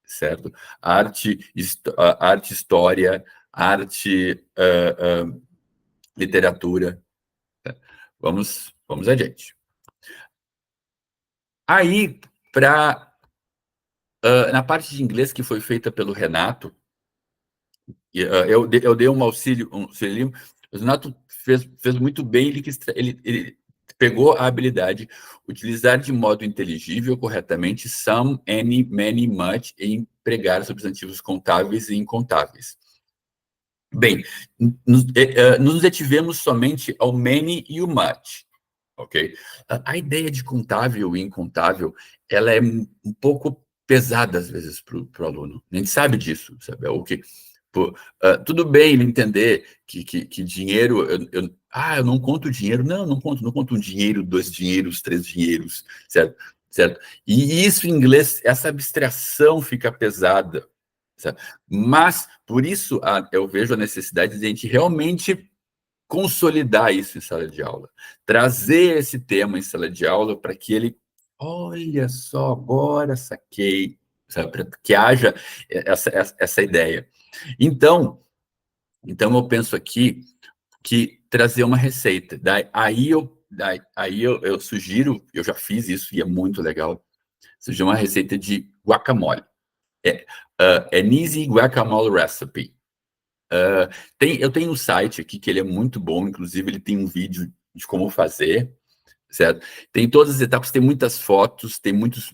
certo? Arte, história, arte, literatura. Vamos adiante. Aí, na parte de inglês que foi feita pelo Renato, eu dei um auxílio, o Renato fez muito bem, ele pegou a habilidade utilizar de modo inteligível, corretamente, some, any, many, much, e empregar substantivos contáveis e incontáveis. Bem, nos detivemos somente ao many e o much, ok? A ideia de contável e incontável, ela é um pouco pesada, às vezes, para o aluno. A gente sabe disso, sabe? Tudo bem ele entender que dinheiro... eu não conto dinheiro. Não conto um dinheiro, 2 dinheiros, 3 dinheiros, certo? E isso, em inglês, essa abstração fica pesada, certo? Mas, por isso, eu vejo a necessidade de a gente realmente consolidar isso em sala de aula, trazer esse tema em sala de aula para que ele, olha só, agora saquei, sabe? Para que haja essa ideia. Então, eu penso aqui que trazer uma receita. Aí eu sugiro, eu já fiz isso e é muito legal, sugiro uma receita de guacamole. An easy guacamole recipe. Eu tenho um site aqui que ele é muito bom, inclusive ele tem um vídeo de como fazer, certo? Tem todas as etapas, tem muitas fotos, tem muitos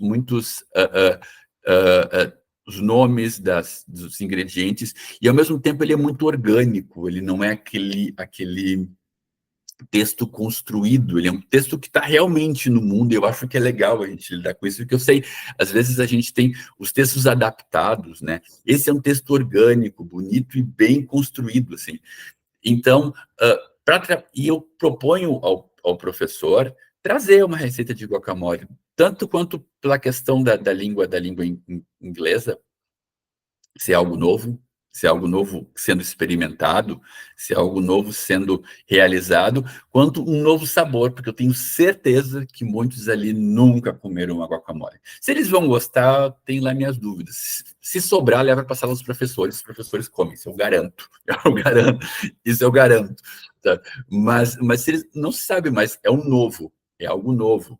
os nomes dos ingredientes, e ao mesmo tempo ele é muito orgânico, ele não é aquele texto construído, ele é um texto que está realmente no mundo, e eu acho que é legal a gente lidar com isso, porque eu sei, às vezes a gente tem os textos adaptados, né? Esse é um texto orgânico, bonito e bem construído, assim. Então, e eu proponho ao professor trazer uma receita de guacamole, tanto quanto pela questão da língua inglesa, se é algo novo sendo experimentado, se é algo novo sendo realizado, quanto um novo sabor, porque eu tenho certeza que muitos ali nunca comeram uma guacamole. Se eles vão gostar, tenho lá minhas dúvidas. Se sobrar, leva para a sala dos professores, os professores comem, isso eu garanto. Isso eu garanto. Tá? Mas se eles não se sabe, mas é algo novo.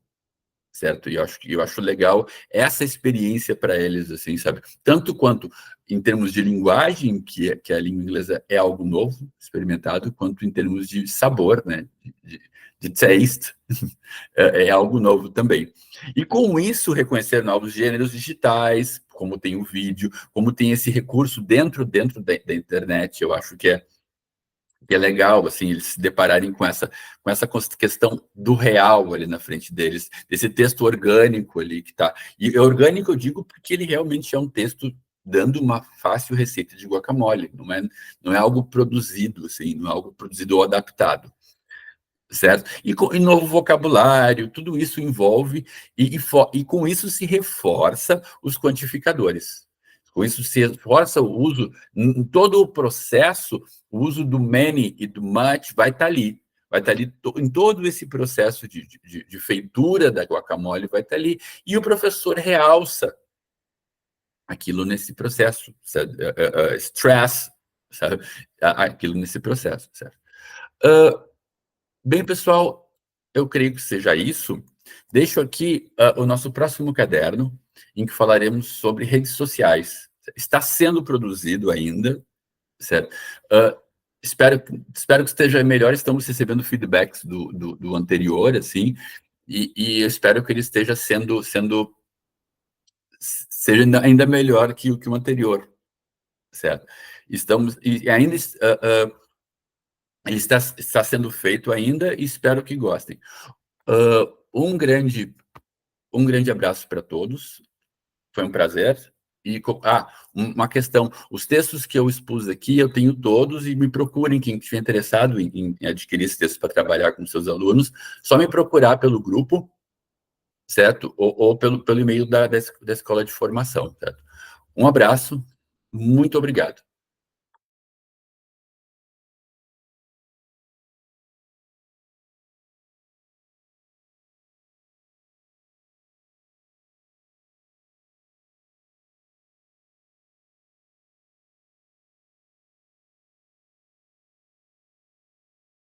Certo? E eu acho legal essa experiência para eles, assim, sabe? Tanto quanto em termos de linguagem, que a língua inglesa é algo novo, experimentado, quanto em termos de sabor, né? De taste, é algo novo também. E com isso, reconhecer novos gêneros digitais, como tem o vídeo, como tem esse recurso dentro da internet, eu acho que é legal, assim, eles se depararem com essa questão do real ali na frente deles, desse texto orgânico ali que tá. E orgânico eu digo porque ele realmente é um texto dando uma fácil receita de guacamole, não é algo produzido, assim, não é algo produzido ou adaptado, certo? E novo vocabulário, tudo isso envolve, e com isso se reforça os quantificadores. Com isso se reforça o uso, em todo o processo, o uso do many e do much vai estar ali em todo esse processo de feitura da guacamole, vai estar ali, e o professor realça aquilo nesse processo, sabe? Stress, sabe? Aquilo nesse processo, certo? Bem, pessoal, eu creio que seja isso. Deixo aqui o nosso próximo caderno, em que falaremos sobre redes sociais. Está sendo produzido ainda, certo? Espero que esteja melhor. Estamos recebendo feedbacks do anterior, assim, e eu espero que ele esteja seja ainda melhor que o anterior, certo? E ainda ele está sendo feito ainda e espero que gostem. Um grande abraço para todos. Foi um prazer. E uma questão: os textos que eu expus aqui, eu tenho todos, e me procurem, quem estiver interessado em adquirir esses textos para trabalhar com seus alunos, só me procurar pelo grupo, certo? Ou pelo e-mail da escola de formação, certo? Um abraço, muito obrigado.